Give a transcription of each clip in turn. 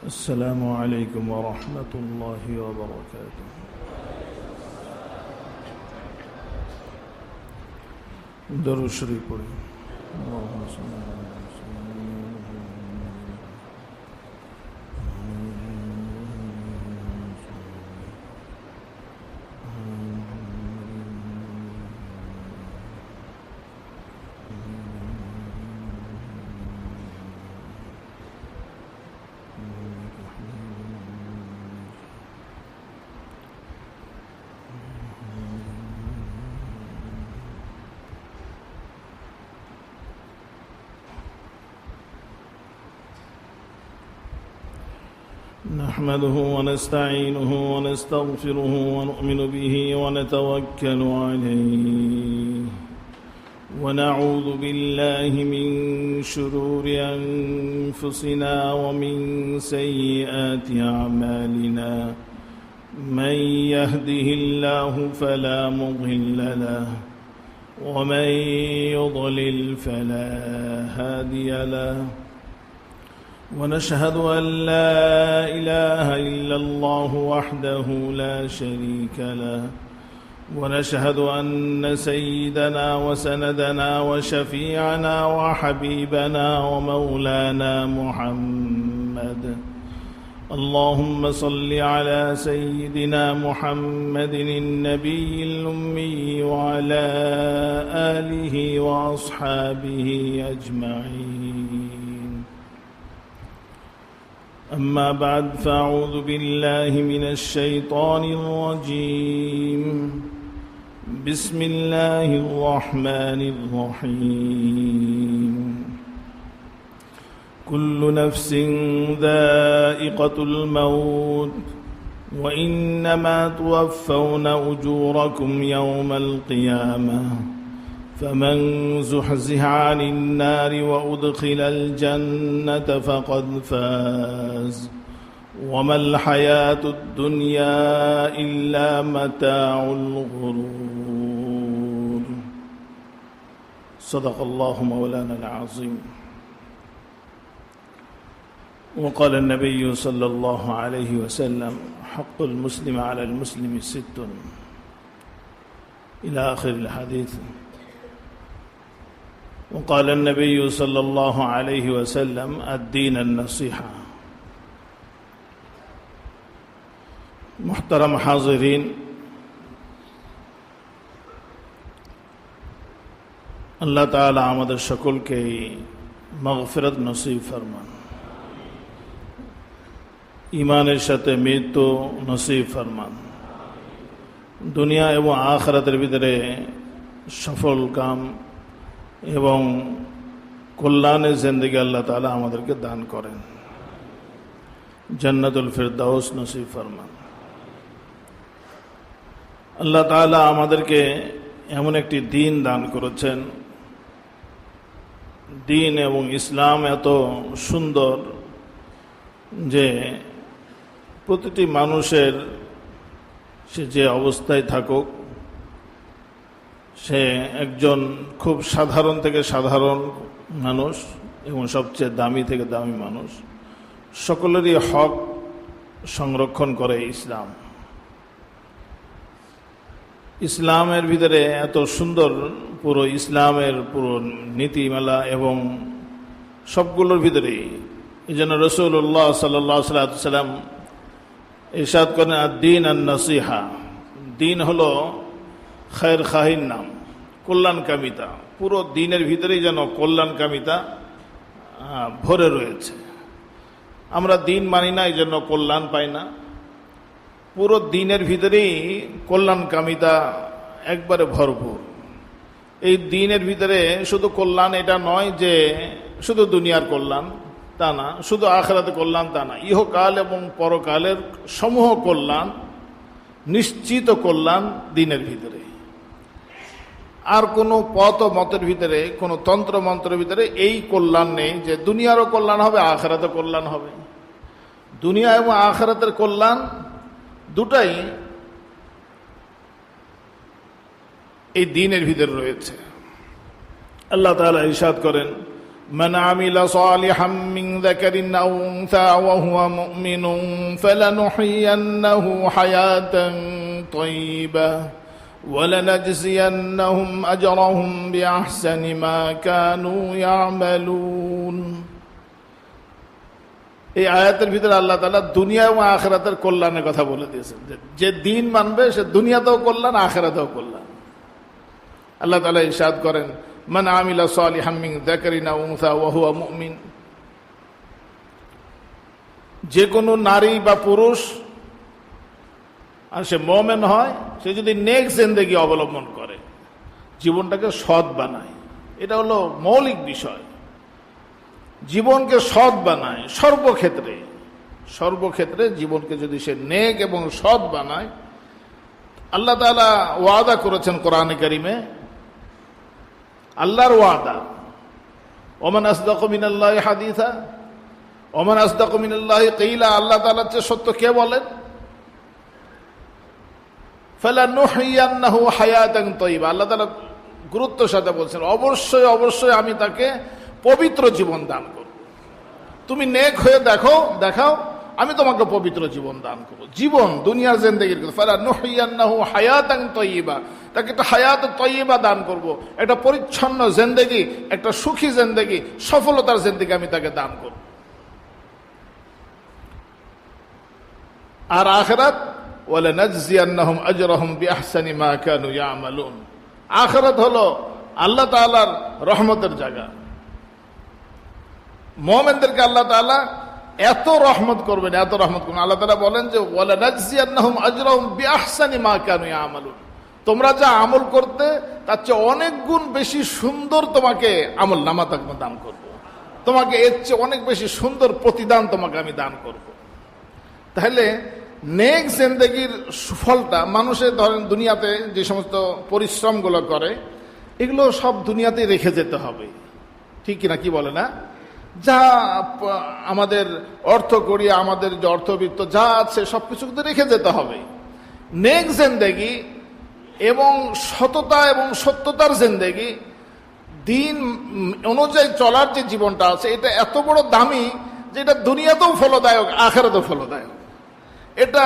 السلام عليكم ورحمة الله وبركاته. درود شریف پڑھیں. اللهم صل على نحمده ونستعينه ونستغفره ونؤمن به ونتوكل عليه ونعوذ بالله من شرور أنفسنا ومن سيئات أعمالنا من يهده الله فلا مضل له ومن يضلل فلا هادي له ونشهد أن لا إله إلا الله وحده لا شريك له ونشهد أن سيدنا وسندنا وشفيعنا وحبيبنا ومولانا محمد اللهم صل على سيدنا محمد النبي الأمي وعلى آله وأصحابه أجمعين. أما بعد فأعوذ بالله من الشيطان الرجيم. بسم الله الرحمن الرحيم. كل نفس ذائقة الموت وإنما توفون أجوركم يوم القيامة فمن زحزح عن النار وأدخل الجنة فقد فاز وما الحياة الدنيا إلا متاع الغرور. صدق الله مولانا العظيم. وقال النبي صلى الله عليه وسلم حق المسلم على المسلم 6 إلى آخر الحديث. وقال النبي صلى الله عليه وسلم الدين النصيحة. محترم حاضرین، আল্লাহ তাআলা আমাদের সকলকে মাগফিরাত নসিব ফরমান, ঈমানের সাথে মৃত্যু নসিব ফরমান, দুনিয়া এবং আখিরাতের ভিতরে সফল কাম এবং কল্যাণের জিন্দেগি আল্লাহ তাআলা আমাদেরকে দান করেন, জান্নাতুল ফিরদাউস নসিব ফরমান। আল্লাহ তাআলা আমাদেরকে এমন একটি দিন দান করেছেন, দিন এবং ইসলাম এত সুন্দর যে প্রতিটি মানুষের সে যে অবস্থায় থাকুক, সে একজন খুব সাধারণ থেকে সাধারণ মানুষ এবং সবচেয়ে দামি থেকে দামি মানুষ, সকলেরই হক সংরক্ষণ করে ইসলাম। ইসলামের ভিতরে এত সুন্দর পুরো ইসলামের পুরো নীতিমালা এবং সবগুলোর ভিতরেই এই জন্য রাসূলুল্লাহ সাল্লাল্লাহু আলাইহি ওয়াসাল্লাম ইরশাদ করেন আদ-দীন আন-নাসিহা। দিন হলো খায়ের খাহির নাম, কল্যাণকামিতা। পুরো দিনের ভিতরেই যেন কল্যাণকামিতা ভরে রয়েছে। আমরা দিন মানি না, এই জন্য কল্যাণ পাই না। পুরো দিনের ভিতরেই কল্যাণকামিতা একবারে ভরপুর। এই দিনের ভিতরে শুধু কল্যাণ এটা নয় যে শুধু দুনিয়ার কল্যাণ, তা না, শুধু আখিরাতে কল্যাণ তা না, ইহকাল এবং পরকালের সমূহ কল্যাণ, নিশ্চিত কল্যাণ দিনের ভিতরে। আর কোনো পথ ও মতের ভিতরে, কোনো তন্ত্র মন্ত্রের ভিতরে এই কল্যাণ নেই যে দুনিয়ারও কল্যাণ হবে, আখিরাতে কল্যাণ হবে। দুনিয়া এবং আখিরাতের কল্যাণ দুটাই এই দিনের ভিতরে রয়েছে। আল্লাহ তাআলা ইরশাদ করেন من عمل صالحا من ذكر أو أنثى وهو مؤمن فلنحيينه حياة طيبة ولنجزينهم أجرهم بأحسن ما كانوا يعملون. এই আয়াতের ভিতরে আল্লাহ তাআলা দুনিয়া এবং আখিরাতের কল্যাণের কথা বলে দিয়েছেন, যে দিন মানবে সে দুনিয়াতেও কল্যাণ, আখিরাতেও কল্যাণ। আল্লাহ তাআলা ইরশাদ করেন, মান আমিলা সালিহাম মিন যাকারিন আও উনসা ওয়া হুয়া মুমিন, যে কোনো নারী বা পুরুষ আর সে মুমিন হয়, সে যদি নেক জিন্দেগি অবলম্বন করে, জীবনটাকে সৎ বানায়, এটা হলো মৌলিক বিষয়। জীবনকে সৎ বানায় সর্বক্ষেত্রে জীবনকে যদি সে নেক এবং সৎ বানায়, আল্লাহ তাআলা ওয়াদা করেছেন কোরআনে কারিমে, আল্লাহর ওয়াদা, ওমান আসদাকু মিনাল্লাহি হাদিসা ওমান আসদাকু মিনাল্লাহি কিলা, আল্লাহ তাআলার চেয়ে সত্য কে বলেন? ফালানুহইয়ান্নাহু হায়াতান তাইয়্যিবা, আল্লাহ তাআলা গুরুত্বের সাথে বলছেন, অবশ্যই অবশ্যই আমি তাকে পবিত্র জীবন দান করব। তুমি নেক হয়ে দেখাও, আমি তোমাকে পবিত্র জীবন দান করব। জীবন দুনিয়ার জিন্দেগির কথা, ফালানুহইয়ান্নাহু হায়াতান তাইয়্যিবা, তাকে একটা হায়াত তাইয়্যিবা দান করব, একটা পরিচ্ছন্ন জিন্দেগি, একটা সুখী জিন্দেগি, সফলতার জিন্দেগি আমি তাকে দান করব। আর আখিরাত, ওয়ালানাজজিয়ান্নাহুম আজরাহুম বিআহসানি মা কানু ইয়ামালুন, আখিরাত হলো আল্লাহ তাআলার রহমতের জায়গা। মুমিনদেরকে আল্লাহ তাআলা এত রহমত করবেন। আল্লাহ তাআলা বলেন যে ওয়ালানাজজিয়ান্নাহুম আজরাহুম বিআহসানি মা কানু ইয়ামালুন, তোমরা যা আমল করতে তার চেয়ে অনেক গুণ বেশি সুন্দর তোমাকে আমল নামা দান করব, তোমাকে এর চেয়ে অনেক বেশি সুন্দর প্রতিদান তোমাকে আমি দান করব। তাহলে নেক জিন্দেগির সুফলটা মানুষের, ধরেন দুনিয়াতে যে সমস্ত পরিশ্রমগুলো করে, এগুলো সব দুনিয়াতে রেখে যেতে হবে, ঠিক কিনা, কি বলে না? যা আমাদের অর্থ করি, আমাদের যে অর্থবিত্ত যা আছে সবকিছু কিন্তু রেখে যেতে হবে। নেক জিন্দেগি এবং সততা এবং সত্যতার জিন্দেগি, দিন অনুযায়ী চলার যে জীবনটা আছে, এটা এত বড় দামি যে এটা দুনিয়াতেও ফলদায়ক, আখিরাতেও ফলদায়ক। এটা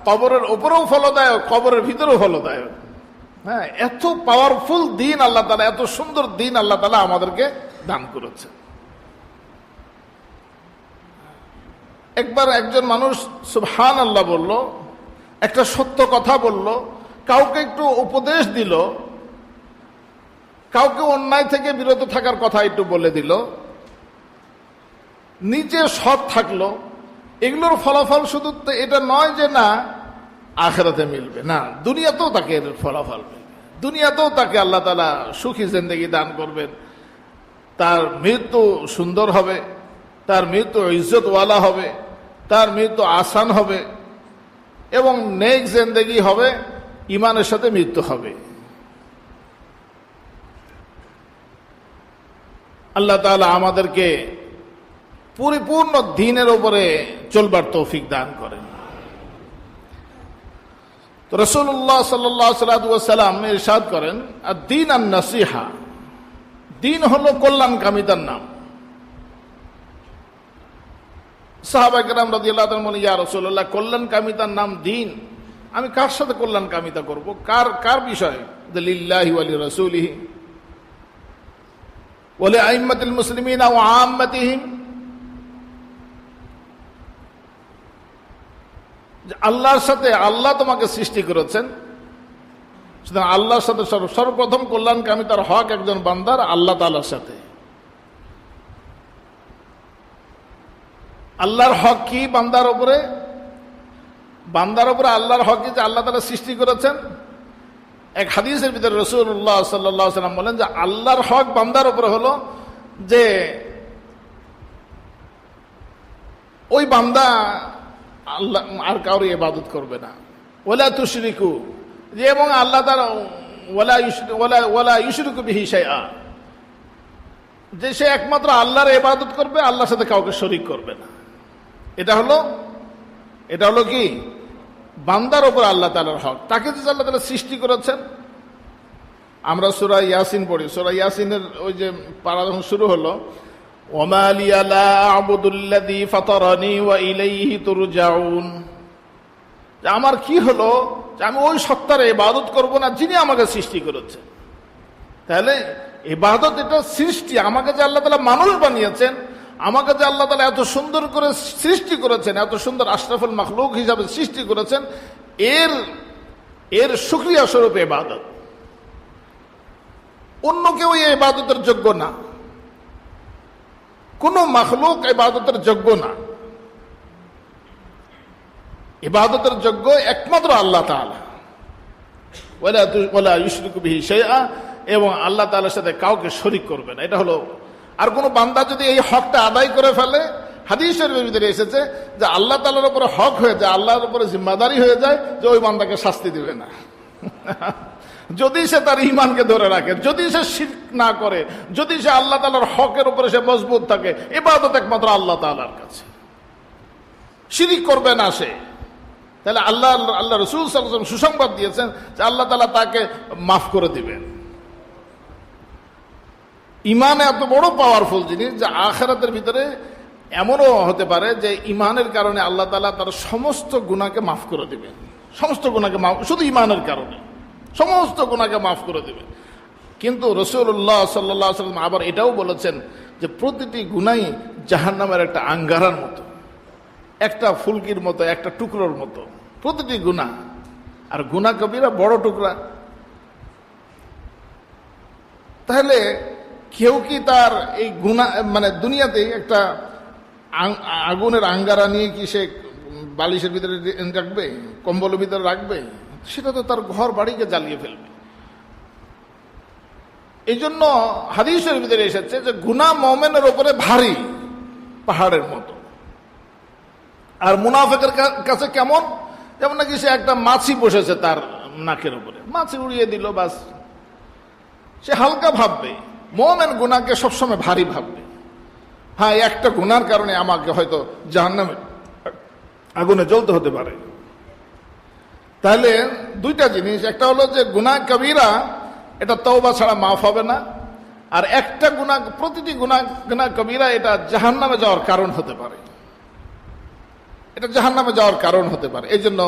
কবরের উপরেও ফলদায়ক, কবরের ভিতরেও ফলদায়ক। হ্যাঁ, এত পাওয়ারফুল দিন আল্লাহ তাআলা, এত সুন্দর দিন আল্লাহ তাআলা আমাদেরকে দান করেছে। একবার একজন মানুষ সুবহানাল্লাহ বলল, একটা সত্য কথা বলল, কাউকে একটু উপদেশ দিল, কাউকে অন্যায় থেকে বিরত থাকার কথা একটু বলে দিল, নিজে সৎ থাকলো। এগুলোর ফলাফল শুধু এটা নয় যে না আখিরাতে মিলবে, না, দুনিয়াতেও তাকে এর ফলাফল মিলবে। দুনিয়াতেও তাকে আল্লাহ তাআলা সুখী জিন্দেগি দান করবেন, তার মৃত্যু সুন্দর হবে, তার মৃত্যু ইজ্জতওয়ালা হবে, তার মৃত্যু আসান হবে এবং নেক জিন্দেগি হবে, ইমানের সাথে মৃত্যু হবে। আল্লাহ তাআলা আমাদেরকে পরিপূর্ণ দ্বীনের উপরে চলবার তৌফিক দান করেন। তো রাসূলুল্লাহ সাল্লাল্লাহু আলাইহি ওয়াসাল্লাম ইরশাদ করেন, আদ-দীন আন-নাসিহা, দ্বীন হলো কল্যাণকামিতার নাম। সাহাবা কেরাম রাদিয়াল্লাহু তাআলা বলেন, ইয়া রাসূলুল্লাহ, কল্যাণকামিতার নাম দ্বীন, আমি কার সাথে কল্যাণকামিতা করব? কার বিষয়? লিল্লাহি ওয়া লিরাসূলিহি ওয়া লিআইম্মাতিল মুসলিমিনা ওয়া আম্মাতিহিম, আল্লাহর সাথে, আল্লাহ তোমাকে সৃষ্টি করেছেন, সুতরাং আল্লাহর সাথে সর্বপ্রথম কল্যাণকামিতার হক একজন বান্দার আল্লাহ তাআলার সাথে। আল্লাহর হক কি বান্দার উপরে? বান্দার উপরে আল্লাহর হক কি? যে আল্লাহ তাআলা সৃষ্টি করেছেন। এক হাদিসের ভিতরে রাসূলুল্লাহ সাল্লাল্লাহু আলাইহি ওয়াসাল্লাম বলেন যে আল্লাহর হক বান্দার উপরে হলো যে ওই বান্দা আল্লাহ আর কাউরে ইবাদত করবে না, ওয়ালা তুশরিকু, যে এবং আল্লাহ তাআলা ওয়ালা ইউশরিকু বিহি শাইআ, যে সে একমাত্র আল্লাহর ইবাদত করবে, আল্লাহর সাথে কাউকে শরীক করবে না। এটা হলো কি বান্দার উপর আল্লাহ তাআলার হক। তাকে যে আল্লাহ তাআলা সৃষ্টি করেছেন। আমরা সূরা ইয়াসিন পড়ি, সূরা ইয়াসিনের ওই যে পারা যখন শুরু হলো, ওয়া লিয়া লা আ'বুদুল্লাযী ফাতারানী ওয়া ইলাইহি তুরজাউন, যে আমার কি হলো যে আমি ওই সত্তার ইবাদত করব না যিনি আমাকে সৃষ্টি করেছেন। তাহলে ইবাদত এটা সৃষ্টি, আমাকে যে আল্লাহ তাআলা মানুষ বানিয়েছেন, আমাকে যে আল্লাহ তাআলা এত সুন্দর করে সৃষ্টি করেছেন, এত সুন্দর আশরাফুল মাখলুক হিসাবে সৃষ্টি করেছেন, এর শুকরিয়া স্বরূপ ইবাদত। অন্য কেউ এই ইবাদতের যোগ্য না, কোন মাখলুক ইবাদতের যোগ্য না। ইবাদতের যোগ্য একমাত্র আল্লাহ তাআলা, ওয়ালা ইউশরিকু বিহি শাইআ, এবং আল্লাহ তাআলার সাথে কাউকে শরীক করবে না। এটা হলো, আর কোন বান্দা যদি এই হকটা আদায় করে ফেলে, হাদিসের ভিতরে এসেছে যে আল্লাহ তাআলার উপরে হক হয়ে যায়, আল্লাহর উপরে জিম্মাদারি হয়ে যায় যে ওই বান্দাকে শাস্তি দিবে না যদি সে তার ঈমানকে ধরে রাখে, যদি সে শিরক না করে, যদি সে আল্লাহ তাআলার হকের উপরে সে মজবুত থাকে। ইবাদত একমাত্র আল্লাহ তাআলার কাছে, শিরক করবে না সে। তাহলে আল্লাহ রাসূল সাল্লাল্লাহু আলাইহি ওয়াসাল্লাম সুসংবাদ দিয়েছেন যে আল্লাহ তাআলা তাকে মাফ করে দিবেন। ঈমান এত বড় পাওয়ারফুল জিনিস যে আখিরাতের ভিতরে এমনও হতে পারে যে ঈমানের কারণে আল্লাহ তাআলা তার সমস্ত গুনাহকে মাফ করে দিবেন, সমস্ত গুনাহকে মাফ, শুধু ঈমানের কারণে সমস্ত গুনাহকে মাফ করে দিবেন। কিন্তু রাসূলুল্লাহ সাল্লাল্লাহু আলাইহি ওয়াসাল্লাম আবার এটাও বলেছেন যে প্রতিটি গুনাহই জাহান্নামের একটা আঙ্গারার মতো, একটা ফুলকির মতো, একটা টুকরোর মতো প্রতিটি গুনাহ। আর গুনাহ কবিরা বড় টুকরা। তাহলে কেউ কি তার এই গুনাহ মানে দুনিয়াতে একটা আগুনের আঙ্গারা নিয়ে কি সে বালিশের ভিতরে রাখবে, কম্বলের ভিতরে রাখবে? সেটা তো তার ঘর বাড়িকে জ্বালিয়ে ফেলবে। এই জন্য হাদিসের ভিতরে এসেছে যে গুনাহ মুমিনের উপরে ভারী, পাহাড়ের মতো। আর মুনাফিকের কাছে কেমন? যেমন নাকি সে একটা মাছি বসেছে তার নাকের উপরে, মাছি উড়িয়ে দিল, বাস সে হালকা ভাববে। মুমিন গুনাহকে সবসময় ভারী ভাববে। হ্যাঁ, একটা গুনার কারণে আমাকে হয়তো জাহান্নামে আগুনে জ্বলতে হতে পারে। তাহলে দুইটা জিনিস, একটা হলো যে গুনাহ কবিরা এটা তওবা ছাড়া মাফ হবে না, আর একটা গুনাহ, প্রতিটি গুনাহ কবিরা এটা জাহান্নামে যাওয়ার কারণ হতে পারে, এটা জাহান্নামে যাওয়ার কারণ হতে পারে। এই জন্য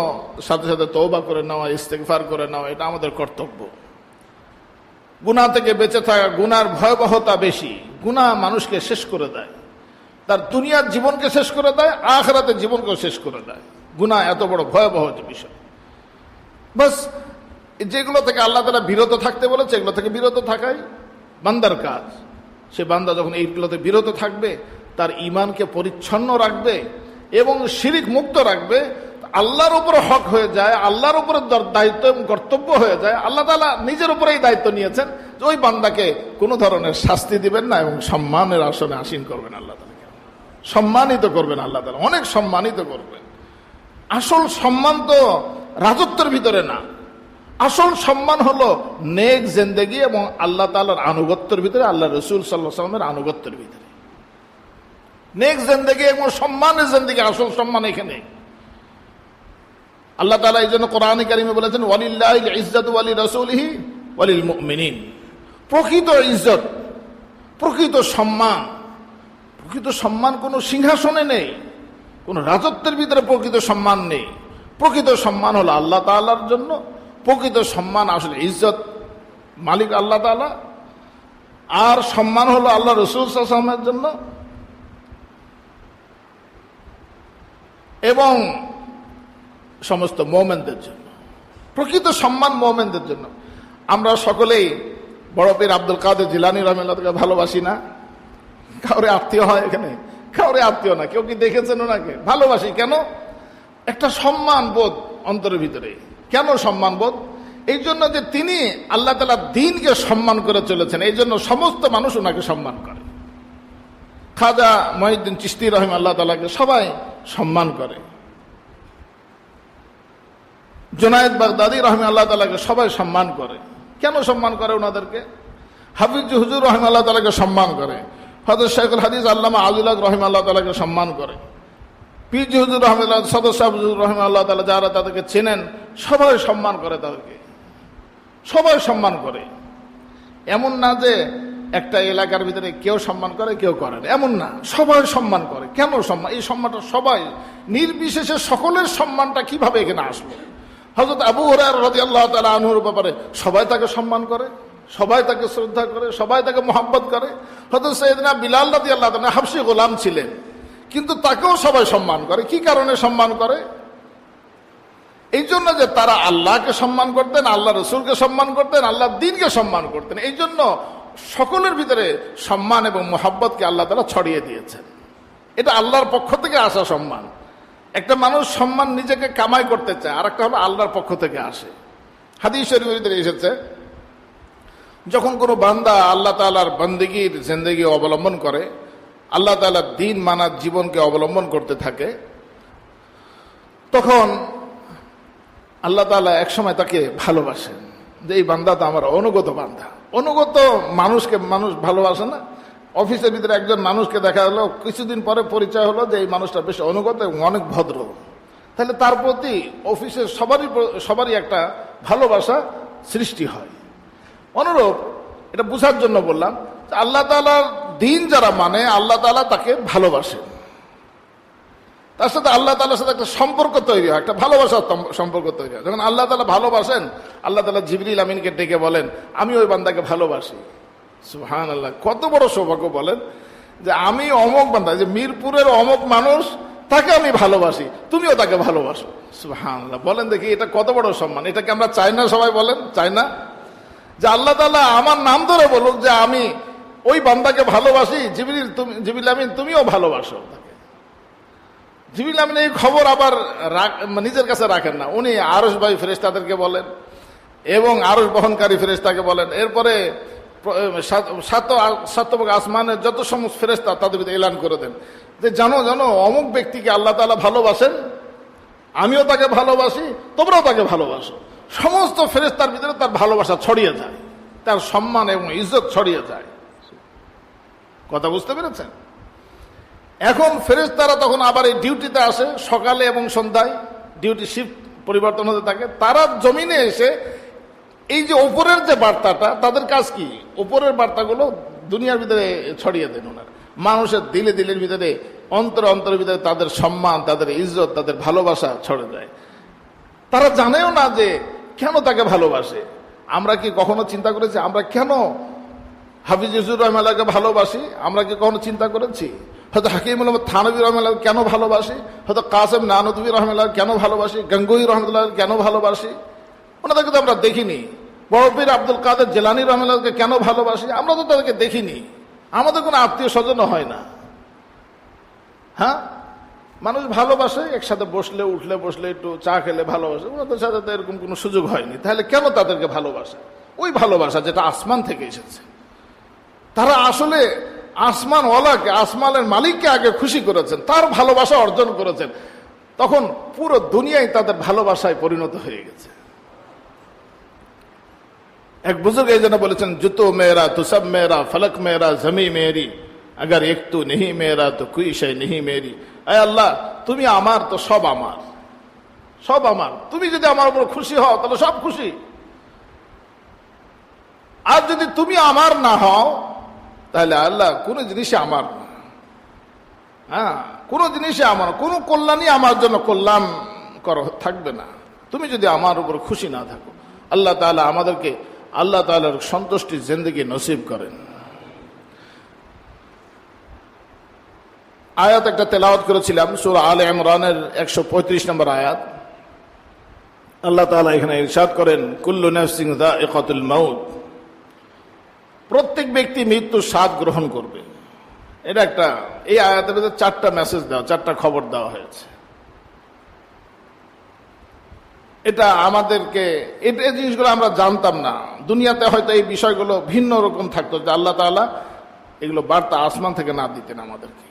সাথে সাথে তওবা করে নেওয়া, ইস্তেগফার করে নেওয়া, এটা আমাদের কর্তব্য। গুনাহ থেকে বেঁচে থাকা, গুনার ভয়াবহতা বেশি। গুনাহ মানুষকে শেষ করে দেয়, তার দুনিয়ার জীবনকে শেষ করে দেয়, আখিরাতের জীবনকেও শেষ করে দেয়। গুনাহ এত বড় ভয়াবহ বিষয়। বাস যেগুলো থেকে আল্লাহ তাআলা বিরত থাকতে বলেছে, এগুলো থেকে বিরত থাকাই বান্দার কাজ। সে বান্দা যখন এইগুলোতে বিরত থাকবে, তার ঈমানকে পরিচ্ছন্ন রাখবে এবং শিরিক মুক্ত রাখবে, আল্লাহর উপরে হক হয়ে যায়, আল্লাহর উপরে দায়িত্ব এবং কর্তব্য হয়ে যায়। আল্লাহ তাআলা নিজের উপরেই দায়িত্ব নিয়েছেন যে ওই বান্দাকে কোনো ধরনের শাস্তি দিবেন না এবং সম্মানের আসনে আসীন করবেন। আল্লাহ তাআলাকে সম্মানিত করবেন, আল্লাহ তাআলা অনেক সম্মানিত করবেন। আসল সম্মান তো রাজত্বের ভিতরে না, আসল সম্মান হলো নেক জিন্দেগি এবং আল্লাহ তাআলার আনুগত্যের ভিতরে, আল্লাহ রাসূল সাল্লাল্লাহু আলাইহি ওয়াসাল্লামের আনুগত্যের ভিতরে। নেক জিন্দেগি এবং সম্মানের জিন্দেগি, আসল সম্মান এখানে। আল্লাহ তাআলা এই জন্য কোরআনে কারিমে বলেছেন, ওয়ালিল্লাহিল ইজ্জাতু ওয়ালি রাসূলিহি ওয়ালিল মুমিনিন। প্রকৃত ইজ্জত, প্রকৃত সম্মান কোনো সিংহাসনে নেই, কোনো রাজত্বের ভিতরে প্রকৃত সম্মান নেই। প্রকৃত সম্মান হলো আল্লাহ তাআলার জন্য। প্রকৃত সম্মান আসলে ইজ্জত মালিক আল্লাহ তাআলা, আর সম্মান হলো আল্লাহ রাসূল সাল্লাল্লাহু আলাইহি ওয়াসাল্লামের জন্য এবং সমস্ত মুমিনদের জন্য। প্রকৃত সম্মান মুমিনদের জন্য। আমরা সকলেই বড় পীর আব্দুল কাদের জিলানী রাহিমাহুল্লাহকে ভালোবাসি না? কাউরে আত্মীয় হয় এখানে? কাউরে আত্মীয় না। কেউ কি দেখেছেন ওনাকে? ভালোবাসি। কেন? একটা সম্মান বোধ অন্তরের ভিতরে। কেন সম্মান বোধ? এই জন্য যে তিনি আল্লাহ তাআলা দ্বীনকে সম্মান করে চলেছেন, এই জন্য সমস্ত মানুষ ওনাকে সম্মান করে। খাজা মঈনুদ্দিন চিশতি রাহিমাহুল্লাহ তাআলাকে সবাই সম্মান করে। জুনায়েদ বাগদাদী রাহিমাহুল্লাহ তাআলাকে সবাই সম্মান করে। কেন সম্মান করে ওনাদেরকে? হাফিজ হুজুর রাহিমাহুল্লাহ তাআলাকে সম্মান করে। হযরত শাইখুল হাদিস আল্লামা আজুল হক রাহিমাহুল্লাহ তাআলাকে সম্মান করে। পীর হুজুর রাহিমাহুল্লাহ, সদর সাহেব হুজুর রাহিমাহুল্লাহ তাআলা, যারা তাদেরকে চেনেন সবাই সম্মান করে, তাদেরকে সবাই সম্মান করে। এমন না যে একটা এলাকার ভিতরে কেউ সম্মান করে কেউ করে না, এমন না, সবাই সম্মান করে। কেন সম্মান? এই সম্মানটা সবাই নির্বিশেষে সকলের সম্মানটা কিভাবে এখানে আসলো? হযরত আবু হুরায়রা রাদিয়াল্লাহু তাআলা আনহুর ব্যাপারে সবাই তাকে সম্মান করে, সবাই তাকে শ্রদ্ধা করে, সবাই তাকে মহব্বত করে। হযরত সাইয়েদনা বিলাল রাদিয়াল্লাহু তাআলা হাবশী গোলাম ছিলেন, কিন্তু তাকেও সবাই সম্মান করে। কি কারণে সম্মান করে? এই জন্য যে তারা আল্লাহকে সম্মান করতেন, আল্লাহ রসুলকে সম্মান করতেন, আল্লাহর দ্বীনকে সম্মান করতেন। এই জন্য সকলের ভিতরে সম্মান এবং মহব্বতকে আল্লাহ তাআলা ছড়িয়ে দিয়েছেন। এটা আল্লাহর পক্ষ থেকে আসা সম্মান। একটা মানুষ সম্মান নিজেকে কামাই করতে চায়, আর একটা হলো আল্লাহর পক্ষ থেকে আসে। হাদিস শরীফের ভিতরে এসেছে, যখন কোনো বান্দা আল্লাহ তাআলার বান্দেগীর জিন্দেগি অবলম্বন করে, আল্লাহ তাআলার দ্বীন মানার জীবনকে অবলম্বন করতে থাকে, তখন আল্লাহ তাআলা একসময় তাকে ভালোবাসেন, যে এই বান্দা তো আমার অনুগত বান্দা। অনুগত মানুষকে মানুষ ভালোবাসে না? অফিসের ভিতরে একজন মানুষকে দেখা হলো, কিছুদিন পরে পরিচয় হলো যে এই মানুষটা বেশ অনুগত এবং অনেক ভদ্র, তাহলে তার প্রতি অফিসের সবারই একটা ভালোবাসা সৃষ্টি হয়। অনুরূপ এটা বোঝার জন্য বললাম, আল্লাহ তাআলার দ্বীন যারা মানে, আল্লাহ তাআলা তাকে ভালোবাসেন, তার সাথে আল্লাহ তাআলার সাথে একটা সম্পর্ক তৈরি হয়, একটা ভালোবাসার সম্পর্ক তৈরি হয়। যখন আল্লাহ তাআলা ভালোবাসেন, আল্লাহ তাআলা জিবরিল আমিনকে ডেকে বলেন, আমি ওই বান্দাকে ভালোবাসি। সুবহানাল্লাহ, কত বড় সৌভাগ্য! বলেন যে আমি অমুক বান্দা, যে মিরপুরের অমুক মানুষ, তাকে আমি ভালোবাসি, তুমিও তাকে ভালোবাসো। সুবহানাল্লাহ, বলেন দেখি এটা কত বড় সম্মান! এটাকে আমরা চাই না? সবাই বলেন, চাই না? যে আল্লাহ তাআলা আমার নাম ধরে বলুক যে আমি ওই বান্দাকে ভালোবাসি, জিবরিল আমিন তুমিও ভালোবাসো। জিবরিল আমিন এই খবর আবার নিজের কাছে রাখেন না, উনি আরশবাহী ফেরেশতাদেরকে বলেন এবং আরশ বহনকারী ফেরেশতাকে বলেন। এরপরে সাতবক আসমানের যত সমস্ত ফেরেশতা তাদের ভিতরে এলান করে দেন যে জানো জানো অমুক ব্যক্তিকে আল্লাহ তাআলা ভালোবাসেন, আমিও তাকে ভালোবাসি, তোমরাও তাকে ভালোবাসো। সমস্ত ফেরেশতার ভিতরে তার ভালোবাসা ছড়িয়ে যায়, তার সম্মান এবং ইজ্জত ছড়িয়ে যায়। কথা বুঝতে পেরেছেন? এখন ফেরেশতারা তখন আবার এই ডিউটিতে আসে, সকালে এবং সন্ধ্যায় ডিউটি শিফট পরিবর্তন হতে থাকে। তারা জমিনে এসে এই যে ওপরের যে বার্তাটা, তাদের কাজ কি? ওপরের বার্তাগুলো দুনিয়ার ভিতরে ছড়িয়ে দেন ওনারা, মানুষের দিলে দিলের ভিতরে, অন্তরের ভিতরে তাদের সম্মান, তাদের ইজ্জত, তাদের ভালোবাসা ছড়ে যায়। তারা জানেও না যে কেন তাকে ভালোবাসে। আমরা কি কখনো চিন্তা করেছি আমরা কেন হাফিজ ইউসুফ রহমাল্লাহকে ভালোবাসি? আমরা কি কখনো চিন্তা করেছি? হয়তো হাকিমুল আহমদ থানভী রহমাল্লাহ কেন ভালোবাসি, হয়তো কাসেম নানতুবী রহমাল্লাহ কেন ভালোবাসি, গঙ্গোহী রহমতুল্লাহ কেন ভালোবাসি? ওনাদেরকে তো আমরা দেখিনি। বড় পীর আব্দুল কাদের জিলানী রহমাল্লাহকে কেন ভালোবাসি? আমরা তো তাদেরকে দেখিনি, আমাদের কোনো আত্মীয় স্বজন হয় না। হ্যাঁ, মানুষ ভালোবাসে, একসাথে বসলে উঠলে বসলে একটু চা খেলে ভালোবাসে, ওনাদের সাথে তো এরকম কোনো সুযোগ হয়নি। তাহলে কেন তাদেরকে ভালোবাসে? ওই ভালোবাসা যেটা আসমান থেকে এসেছে। তারা আসলে আসমানওয়ালাকে, আসমানের মালিককে আগে খুশি করেছেন, তার ভালোবাসা অর্জন করেছেন, তখন পুরো দুনিয়ায় তাদের ভালোবাসায় পরিণত হয়ে গেছে। এক বুজুর্গ এই জন্য বলেছেন, জুতো মেরা তো সব মেরা, ফলক মেরা, জমি মেরি, আগার এক তু নেহি মেরা তো কুই শাই নেহি মেরি। আয় আল্লাহ, তুমি আমার তো সব আমার, সব আমার। তুমি যদি আমার উপর খুশি হও তাহলে সব খুশি, আর যদি তুমি আমার না হও তাহলে আল্লাহ কোনো জিনিসই আমার না। হ্যাঁ, কোনো জিনিসই আমার, কোনো কল্যাণই আমার জন্য কল্যাণ থাকবে না তুমি যদি আমার উপর খুশি না থাকো। আল্লাহ তাআলা আমাদেরকে আল্লাহ তাআলার সন্তুষ্টির জিন্দেগি নসিব করেন। আয়াত একটা তেলাওয়াত করেছিলাম, সূরা আলে ইমরানের 135 নম্বর আয়াত। আল্লাহ তাআলা এখানে ইরশাদ করেন, কুল্লু নাফসিন যায়িকাতুল মাউত, প্রত্যেক ব্যক্তি মৃত্যুর স্বাদ গ্রহণ করবে। এটা একটা, এই আয়াতের মধ্যে 4টা মেসেজ দেওয়া, 4টা খবর দেওয়া হয়েছে। এটা আমাদেরকে, এই জিনিসগুলো আমরা জানতাম না। দুনিয়াতে হয়তো এই বিষয়গুলো ভিন্ন রকম থাকতো, যে আল্লাহ তাআলা এগুলো বার্তা আসমান থেকে না দিতেন আমাদেরকে।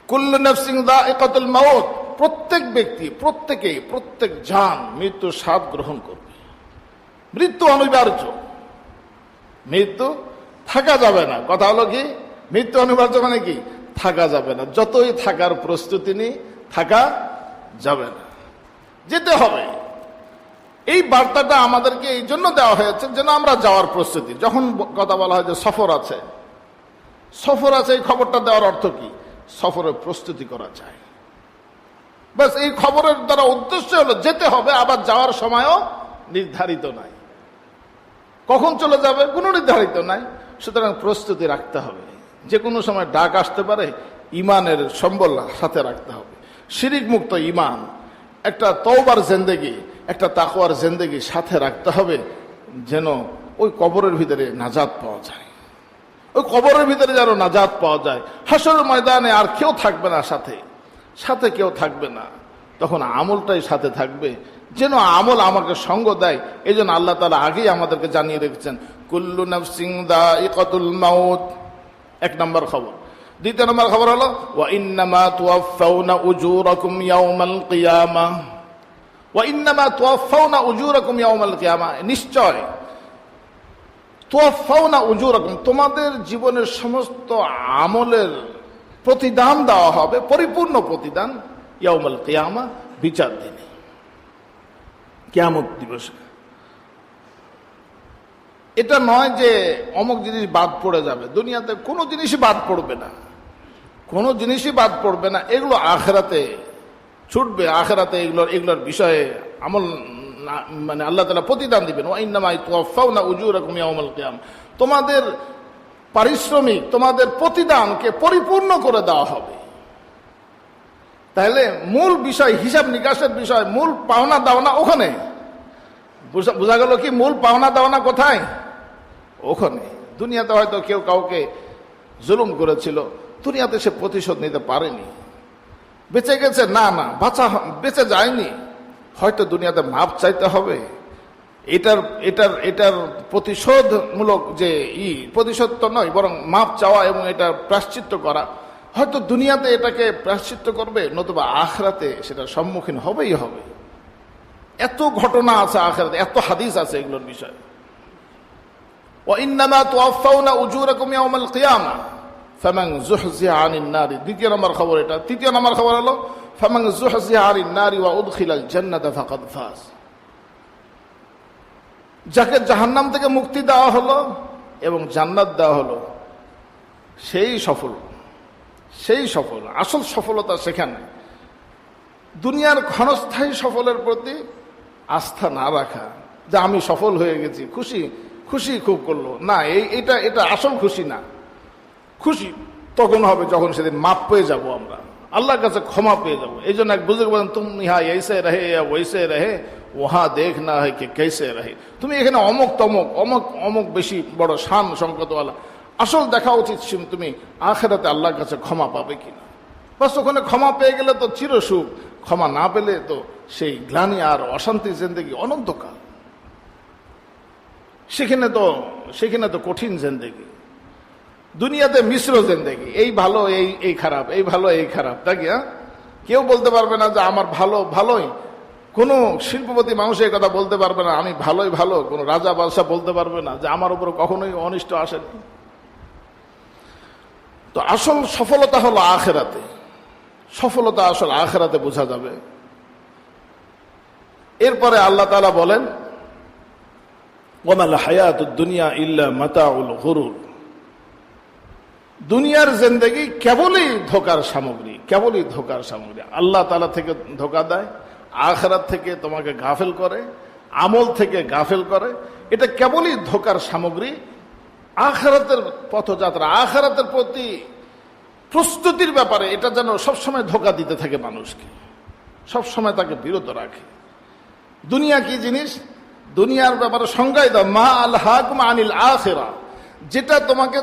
কুল্লু নাফসিন যায়িকাতুল মাউত, প্রত্যেক ব্যক্তি, প্রত্যেক জান মৃত্যুর স্বাদ গ্রহণ করবে। মৃত্যু অনিবার্য, মৃত্যু থাকা যাবে না। কথা হলো কি, মৃত্যু অনিবার্য মানে কি? থাকা যাবে না। যতই থাকার প্রস্তুতি নেই, থাকা যাবে না, যেতে হবে। এই বার্তাটা আমাদেরকে এই জন্য দেওয়া হয়েছে যেন আমরা যাওয়ার প্রস্তুতি। যখন কথা বলা হয় যে সফর আছে, সফর আছে, এই খবরটা দেওয়ার অর্থ কি? সফরের প্রস্তুতি করা যায়। বাস এই খবরের দ্বারা উদ্দেশ্য হলো যেতে হবে, আবার যাওয়ার সময়ও নির্ধারিত নাই, কখন চলে যাবে কোনো নির্ধারিত নাই। সুতরাং প্রস্তুতি রাখতে হবে, যে কোনো সময় ডাক আসতে পারে। ইমানের সম্বল সাথে রাখতে হবে, শিরিক মুক্ত ইমান, একটা তওবার জিন্দেগি, একটা তাকওয়ার জিন্দেগি সাথে রাখতে হবে, যেন ওই কবরের ভিতরে নাজাত পাওয়া যায়। ওই কবরের ভিতরে যেন নাজাত পাওয়া যায়। হাসরের ময়দানে আর কেউ থাকবে না, সাথে সাথে কেউ থাকবে না, তখন আমলটাই সাথে থাকবে, যেন আমল আমাকে সঙ্গ দেয়। এই জন্য আল্লাহ তাআলা আগেই আমাদেরকে জানিয়ে রেখেছেন, কুল্লু নাফসিন যায়িকাতুল মাউত, এক নম্বর খবর। দ্বিতীয় নম্বর খবর হলো ওয়া ইন্নামা তুওয়াফাউনা উজুরাকুম ইয়াউমাল কিয়ামাহ, ওয়া ইন্নামা তুওয়াফাউনা উজুরাকুম ইয়াউমাল কিয়ামাহ, নিশ্চয় তুওয়াফাউনা উজুরাকুম, তোমাদের জীবনের সমস্ত আমলের প্রতিদান দেওয়া হবে, পরিপূর্ণ প্রতিদান, ইয়াউমাল কিয়ামাহ, বিচার দিনে, কিয়ামত দিবসে। এটা নয় যে অমুক জিনিস বাদ পড়ে যাবে, দুনিয়াতে কোনো জিনিসই বাদ পড়বে না, কোনো জিনিসই বাদ পড়বে না, এগুলো আখিরাতে ছুটবে। আখিরাতে এগুলোর বিষয়ে আমল মানে আল্লাহ তাআলা প্রতিদান দিবেন। ওয়া ইন্নামা তুওয়াফাউনা উজুরাকুম ইয়াউমাল কিয়ামাহ, তোমাদের পারিশ্রমিক, তোমাদের প্রতিদানকে পরিপূর্ণ করে দেওয়া হবে। তাহলে মূল বিষয়, হিসাব নিকাশের বিষয়, মূল পাওনা দাওনা ওখানে। বোঝা গেল কি মূল পাওনা দাওনা কোথায়? ওখানে। দুনিয়াতে হয়তো কেউ কাউকে জুলুম করেছিল, দুনিয়াতে সে প্রতিশোধ নিতে পারেনি, বেঁচে গেছে, না বেঁচে যায়নি, হয়তো দুনিয়াতে মাপ চাইতে হবে। এটার প্রতিশোধমূলক যে প্রতিশোধ তো নয়, বরং মাপ চাওয়া এবং এটা প্রায়শ্চিত্ত করা, হয়তো দুনিয়াতে এটাকে প্রায়শ্চিত্ত করবে, নতুবা আখিরাতে সেটার সম্মুখীন হবেই হবে। এত ঘটনা আছে আখিরাতে, এত হাদিস আছে এগুলোর বিষয়ে। ওয়া ইন্নামা তুওয়াফাউনা উজুরাকুম ইয়াউমাল কিয়ামাহ ফামান যুহজিহা আনিন নার, দ্বিতীয় নম্বর খবর এটা। তৃতীয় নম্বর খবর হলো ফামান যুহজিহা আনিন নার ওয়া উদখিলাল জান্নাতা ফাকাদ ফাজ, যাকে জাহান্নাম থেকে মুক্তি দেওয়া হলো এবং জান্নাত দেওয়া হলো, সেই সফল, সেই সফল। আসল সফলতা সেখানে। দুনিয়ার ক্ষণস্থায়ী সফলের প্রতি আস্থা না রাখা, যে আমি সফল হয়ে গেছি, খুশি খুব করলো না, এটা আসল খুশি না। খুশি তখন হবে যখন সেদিন মাপ পেয়ে যাব, আমরা আল্লাহর কাছে ক্ষমা পেয়ে যাব। এই জন্য এক বুজুর্গ বলেন, তুম ইহা এইসে রহে ইয়া ওইসে রহে ওহা দেখনা হয় কে কেসে রহে, তুমি এখানে অমুক তমুক অমুক বেশি বড় শান সংকটওয়ালা, আসল দেখা উচিত তুমি আখিরাতে আল্লাহর কাছে ক্ষমা পাবে কিনা। বাস ওখানে ক্ষমা পেয়ে গেলে তো চির সুখ, ক্ষমা না পেলে তো সেই গ্লানি আর অশান্তির জিন্দেগি অনন্তকাল। সেখানে তো কঠিন জিন্দেগি। দুনিয়াতে মিশ্র জিন্দেগি, এই ভালো এই খারাপ, এই ভালো এই খারাপ, তাই কি? কেউ বলতে পারবে না যে আমার ভালোই, কোনো শিল্পপতি মানুষ এই কথা বলতে পারবে না আমি ভালোই ভালো, কোনো রাজা বাদশাহ বলতে পারবে না যে আমার উপর কখনোই অনিষ্ট আসেনি। তো আসল সফলতা হলো আখিরাতে, সফলতা আসল আখিরাতে বোঝা যাবে। এরপরে আল্লাহ তাআলা বলেন, ওয়ামাল হায়াতুদ দুনিয়া ইল্লা মাতাউল গুরুর, দুনিয়ার জিন্দেগি কেবলই ধোকার সামগ্রী, কেবলই ধোকার সামগ্রী। আল্লাহ তাআলা থেকে ধোকা দেয়, আখিরাত থেকে তোমাকে গাফেল করে, আমল থেকে গাফেল করে, এটা কেবলই ধোকার সামগ্রী। আখিরাতের পথযাত্রা, আখিরাতের প্রতি প্রস্তুতির ব্যাপারে এটা যেন সবসময় ধোকা দিতে থাকে মানুষকে, সবসময় তাকে বিরত রাখে। দুনিয়া কি জিনিস, দুনিয়ার ব্যাপারে সংজ্ঞায় দাও, মা আলহাকুম আনিল আখিরা, যেটা তোমাকে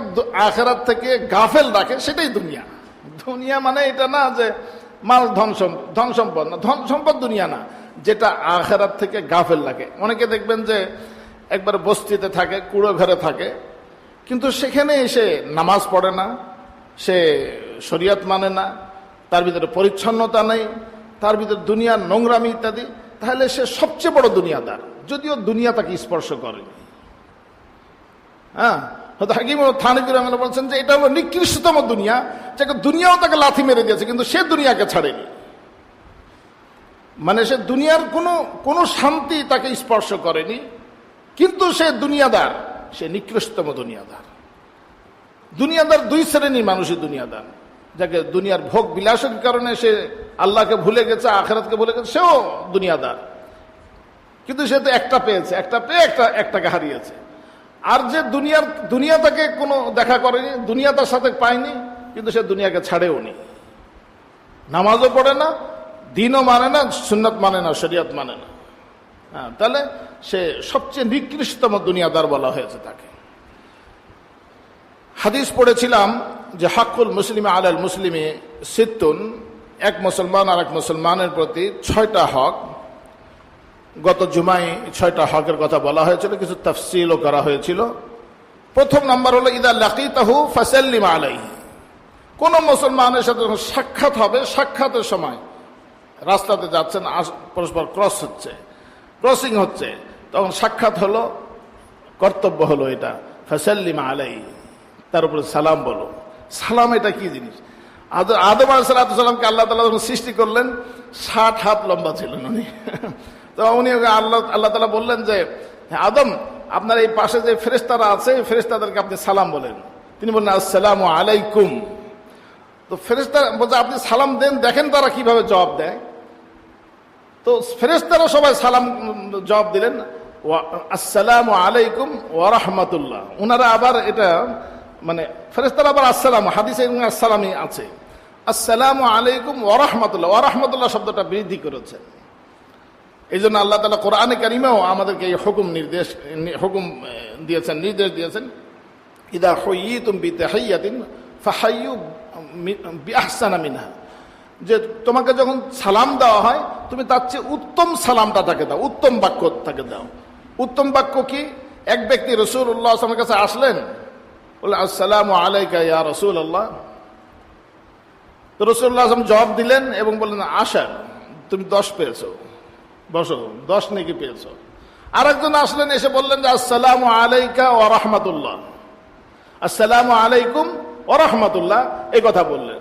আখিরাত থেকে গাফেল রাখে সেটাই দুনিয়া। দুনিয়া মানে এটা না যে মাল ধন সম্পদ না, ধন সম্পদ দুনিয়া না, যেটা আখিরাত থেকে গাফেল রাখে। অনেকে দেখবেন যে একবার বস্তিতে থাকে, কুড়ো ঘরে থাকে, কিন্তু সেখানে এসে নামাজ পড়ে না, সে শরিয়ত মানে না, তার ভিতরে পরিচ্ছন্নতা নেই, তার ভিতরে দুনিয়ার নোংরামি ইত্যাদি, তাহলে সে সবচেয়ে বড় দুনিয়াদার, যদিও দুনিয়া তাকে স্পর্শ করেনি। হ্যাঁ, হাকিম থানভী রাহমাতুল্লাহ বলছেন যে এটা হলো নিকৃষ্টতম দুনিয়া, যাকে দুনিয়াও তাকে লাথি মেরে দিয়েছে কিন্তু সে দুনিয়াকে ছাড়েনি। মানে সে দুনিয়ার কোনো শান্তি তাকে স্পর্শ করেনি, কিন্তু সে দুনিয়াদার, সে নিকৃষ্টতম দুনিয়াদার। দুনিয়াদার দুই শ্রেণীর মানুষই দুনিয়াদার, যাকে দুনিয়ার ভোগ বিলাসের কারণে সে আল্লাহকে ভুলে গেছে, আখিরাতকে ভুলে গেছে, সেও দুনিয়াদার। কিন্তু সে তো একটা পেয়েছে, একটা পেয়ে একটাকে হারিয়েছে। আর যে দুনিয়া তাকে কোনো দেখা করেনি, দুনিয়া তার সাথে পায়নি, কিন্তু সে দুনিয়াকে ছাড়েও নি, নামাজও পড়ে না, দিনও মানে না, সুন্নাত মানে না, শরিয়ত মানে না। হ্যাঁ, তাহলে সে সবচেয়ে নিকৃষ্টতম দুনিয়াদার বলা হয়েছে তাকে। হাদিস পড়েছিলাম যে হাক্কুল মুসলিমে আলাল মুসলিমে সিত্তুন, এক মুসলমান আর এক মুসলমানের প্রতি 6টা হক। গত জুমায় 6টা হকের কথা বলা হয়েছিল, কিছু তাফসীলও করা হয়েছিল। প্রথম নাম্বার হলো ইদা লাকিতাহু ফাসাল্লিম আলাইহি। কোন মুসলমানের সাথে যখন সাক্ষাৎ হবে, সাক্ষাতের সময় রাস্তাতে যাচ্ছেন, পরস্পর ক্রসিং হচ্ছে, তখন সাক্ষাৎ হলো, কর্তব্য হলো এটা ফাসাল্লিম আলাইহি, তার উপরে সালাম বলো। সালাম এটা কি জিনিস? আদম আলাইহিস সালামকে আল্লাহ তাআলা যখন সৃষ্টি করলেন 60 হাত লম্বা ছিলেন উনি। তো উনি আল্লাহ তাআলা বললেন যে আদম, আপনার এই পাশে যে ফেরেশতারা আছে, ফেরেশতাদেরকে আপনি সালাম বলেন। তিনি বললেন আসসালামু আলাইকুম। তো ফেরেশতা বলছে আপনি সালাম দেন, দেখেন তারা কিভাবে জবাব দেয়। তো ফেরেশতারা সবাই সালাম জবাব দিলেন আসসালামু আলাইকুম ওয়া রাহমাতুল্লাহ। ওনারা আবার এটা মানে ফেরেশতারা আবার আসসালাম, হাদিসে আসসালামই আছে, আসসালামু আলাইকুম ওয়া রাহমাতুল্লাহ, ওয়া রাহমাতুল্লাহ শব্দটা বৃদ্ধি করেছেন। এই জন্য আল্লাহ তাআলা কোরআনে কারিমেও আমাদেরকে এই হুকুম দিয়েছেন, নির্দেশ দিয়েছেন, ইদা হুয়িতুম বিতাহিয়াতিন ফাহাইয়ু বিআহসানা মিনহা, যে তোমাকে যখন সালাম দেওয়া হয় তুমি তার চেয়ে উত্তম সালামটা তাকে দাও, উত্তম বাক্য তাকে দাও। উত্তম বাক্য কি? এক ব্যক্তি রাসূলুল্লাহ সাল্লাল্লাহু আলাইহি ওয়াসাল্লামের কাছে আসলেন, বললেন আসসালামু আলাইকা ইয়া রাসূলুল্লাহ। তো রাসূলুল্লাহ সাল্লাল্লাহু আলাইহি ওয়াসাল্লাম জবাব দিলেন এবং বললেন আশা, তুমি 10 পেয়েছো, বসো, 10 নেকি পেয়েছো। আরেকজন আসলেন, এসে বললেন যে আসসালামু আলাইকা ওয়া রাহমাতুল্লাহ, আসসালামু আলাইকুম ওয়া রাহমাতুল্লাহ, এই কথা বললেন।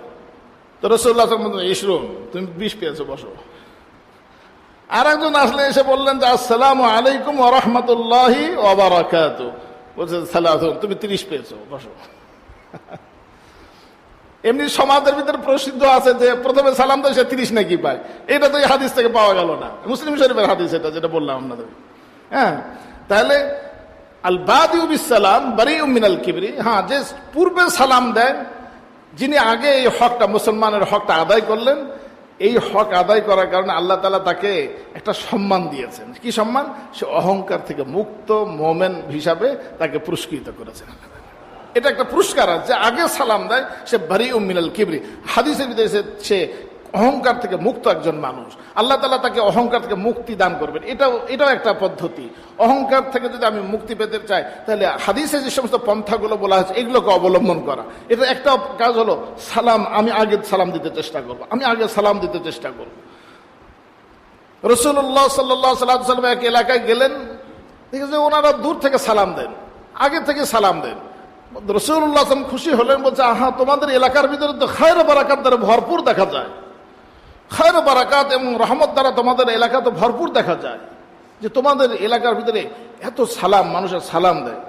তো রাসূলুল্লাহ সাল্লাল্লাহু আলাইহি ওয়াসাল্লাম ইশরুন, তুমি 20 পেয়েছো, বসো। আরেকজন আসলে এসে বললেন যে আসসালামু আলাইকুম ওয়া রাহমাতুল্লাহি ওয়া বারাকাতুহু, বলছে সালাতুন, তুমি 30 পেয়েছো, বসো। এমনি সমাজের ভিতরে প্রসিদ্ধ আছে যে প্রথমে সালাম দেয় সে 30 নাকি পায়, এটা তো এই হাদিস থেকে পাওয়া গেল না, মুসলিম শরীফের হাদিস এটা, যেটা বললাম আপনাদের। হ্যাঁ, তাহলে আল বাদিউ বিস সালাম বারিউম মিনাল কিবরি। হ্যাঁ, যে পূর্বে সালাম দেন, যিনি আগে এই হকটা, মুসলমানের হকটা আদায় করলেন, এই হক আদায় করার কারণে আল্লাহ তাআলা তাকে একটা সম্মান দিয়েছেন। কি সম্মান? সে অহংকার থেকে মুক্ত মোমেন হিসাবে তাকে পুরস্কৃত করেছেন। এটা একটা পুরস্কার আছে, আগে সালাম দেয় সে বারিউম মিনাল কিবরি। হাদিসের ভিতরে সে অহংকার থেকে মুক্ত একজন মানুষ, আল্লাহ তাআলা তাকে অহংকার থেকে মুক্তি দান করবেন। এটাও একটা পদ্ধতি। অহংকার থেকে যদি আমি মুক্তি পেতে চাই, তাহলে হাদিসে যে সমস্ত পন্থাগুলো বলা হয়েছে এগুলোকে অবলম্বন করা। এটা একটা কাজ হলো সালাম, আমি আগে সালাম দিতে চেষ্টা করব, আমি আগে সালাম দিতে চেষ্টা করব। রাসূলুল্লাহ সাল্লাল্লাহু আলাইহি ওয়াসাল্লাম এক এলাকায় গেলেন, দেখেছে ওনারা দূর থেকে সালাম দেন, আগে থেকে সালাম দেন। রাসূলুল্লাহ সাল্লাল্লাহু খুশি হলেন, বলছে আহা, তোমাদের এলাকার ভিতরে তো খায়র বারাকাত দ্বারা ভরপুর দেখা যায়, খায়র বারাকাত এবং রহমত দ্বারা তোমাদের এলাকা তো ভরপুর দেখা যায়, যে তোমাদের এলাকার ভিতরে এত সালাম, মানুষের সালাম দেয়।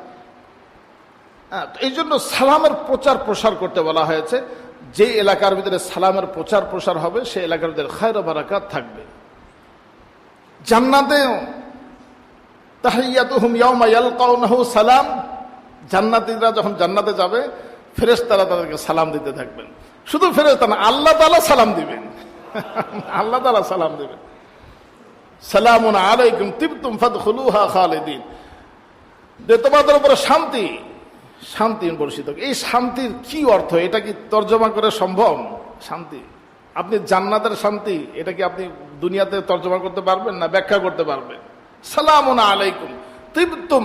এই জন্য সালামের প্রচার প্রসার করতে বলা হয়েছে। যে এলাকার ভিতরে সালামের প্রচার প্রসার হবে সে এলাকার ভিতরে খায়র বারাকাত থাকবে। জান্নাতে তাহিয়াতুহুম ইয়াওমা ইয়ালকাউনাহু সালাম, জান্নাতীরা যখন জান্নাতে যাবে ফেরেশতারা তাদেরকে সালাম দিতে থাকবেন। শুধু ফেরেশতা না, আল্লাহ তাআলা সালাম দিবেন, আল্লাহ তাআলা সালাম দিবেন, সালামুন আলাইকুম তিবতুম ফাদখুলুহা খালিদিন, যে তোমাদের উপরে শান্তি, শান্তি বর্ষিত। এই শান্তির কি অর্থ? এটা কি তর্জমা করে সম্ভব? শান্তি, আপনি জান্নাতের শান্তি, এটা কি আপনি দুনিয়াতে তর্জমা করতে পারবেন না, ব্যাখ্যা করতে পারবেন? সালামুন আলাইকুম তিবতুম,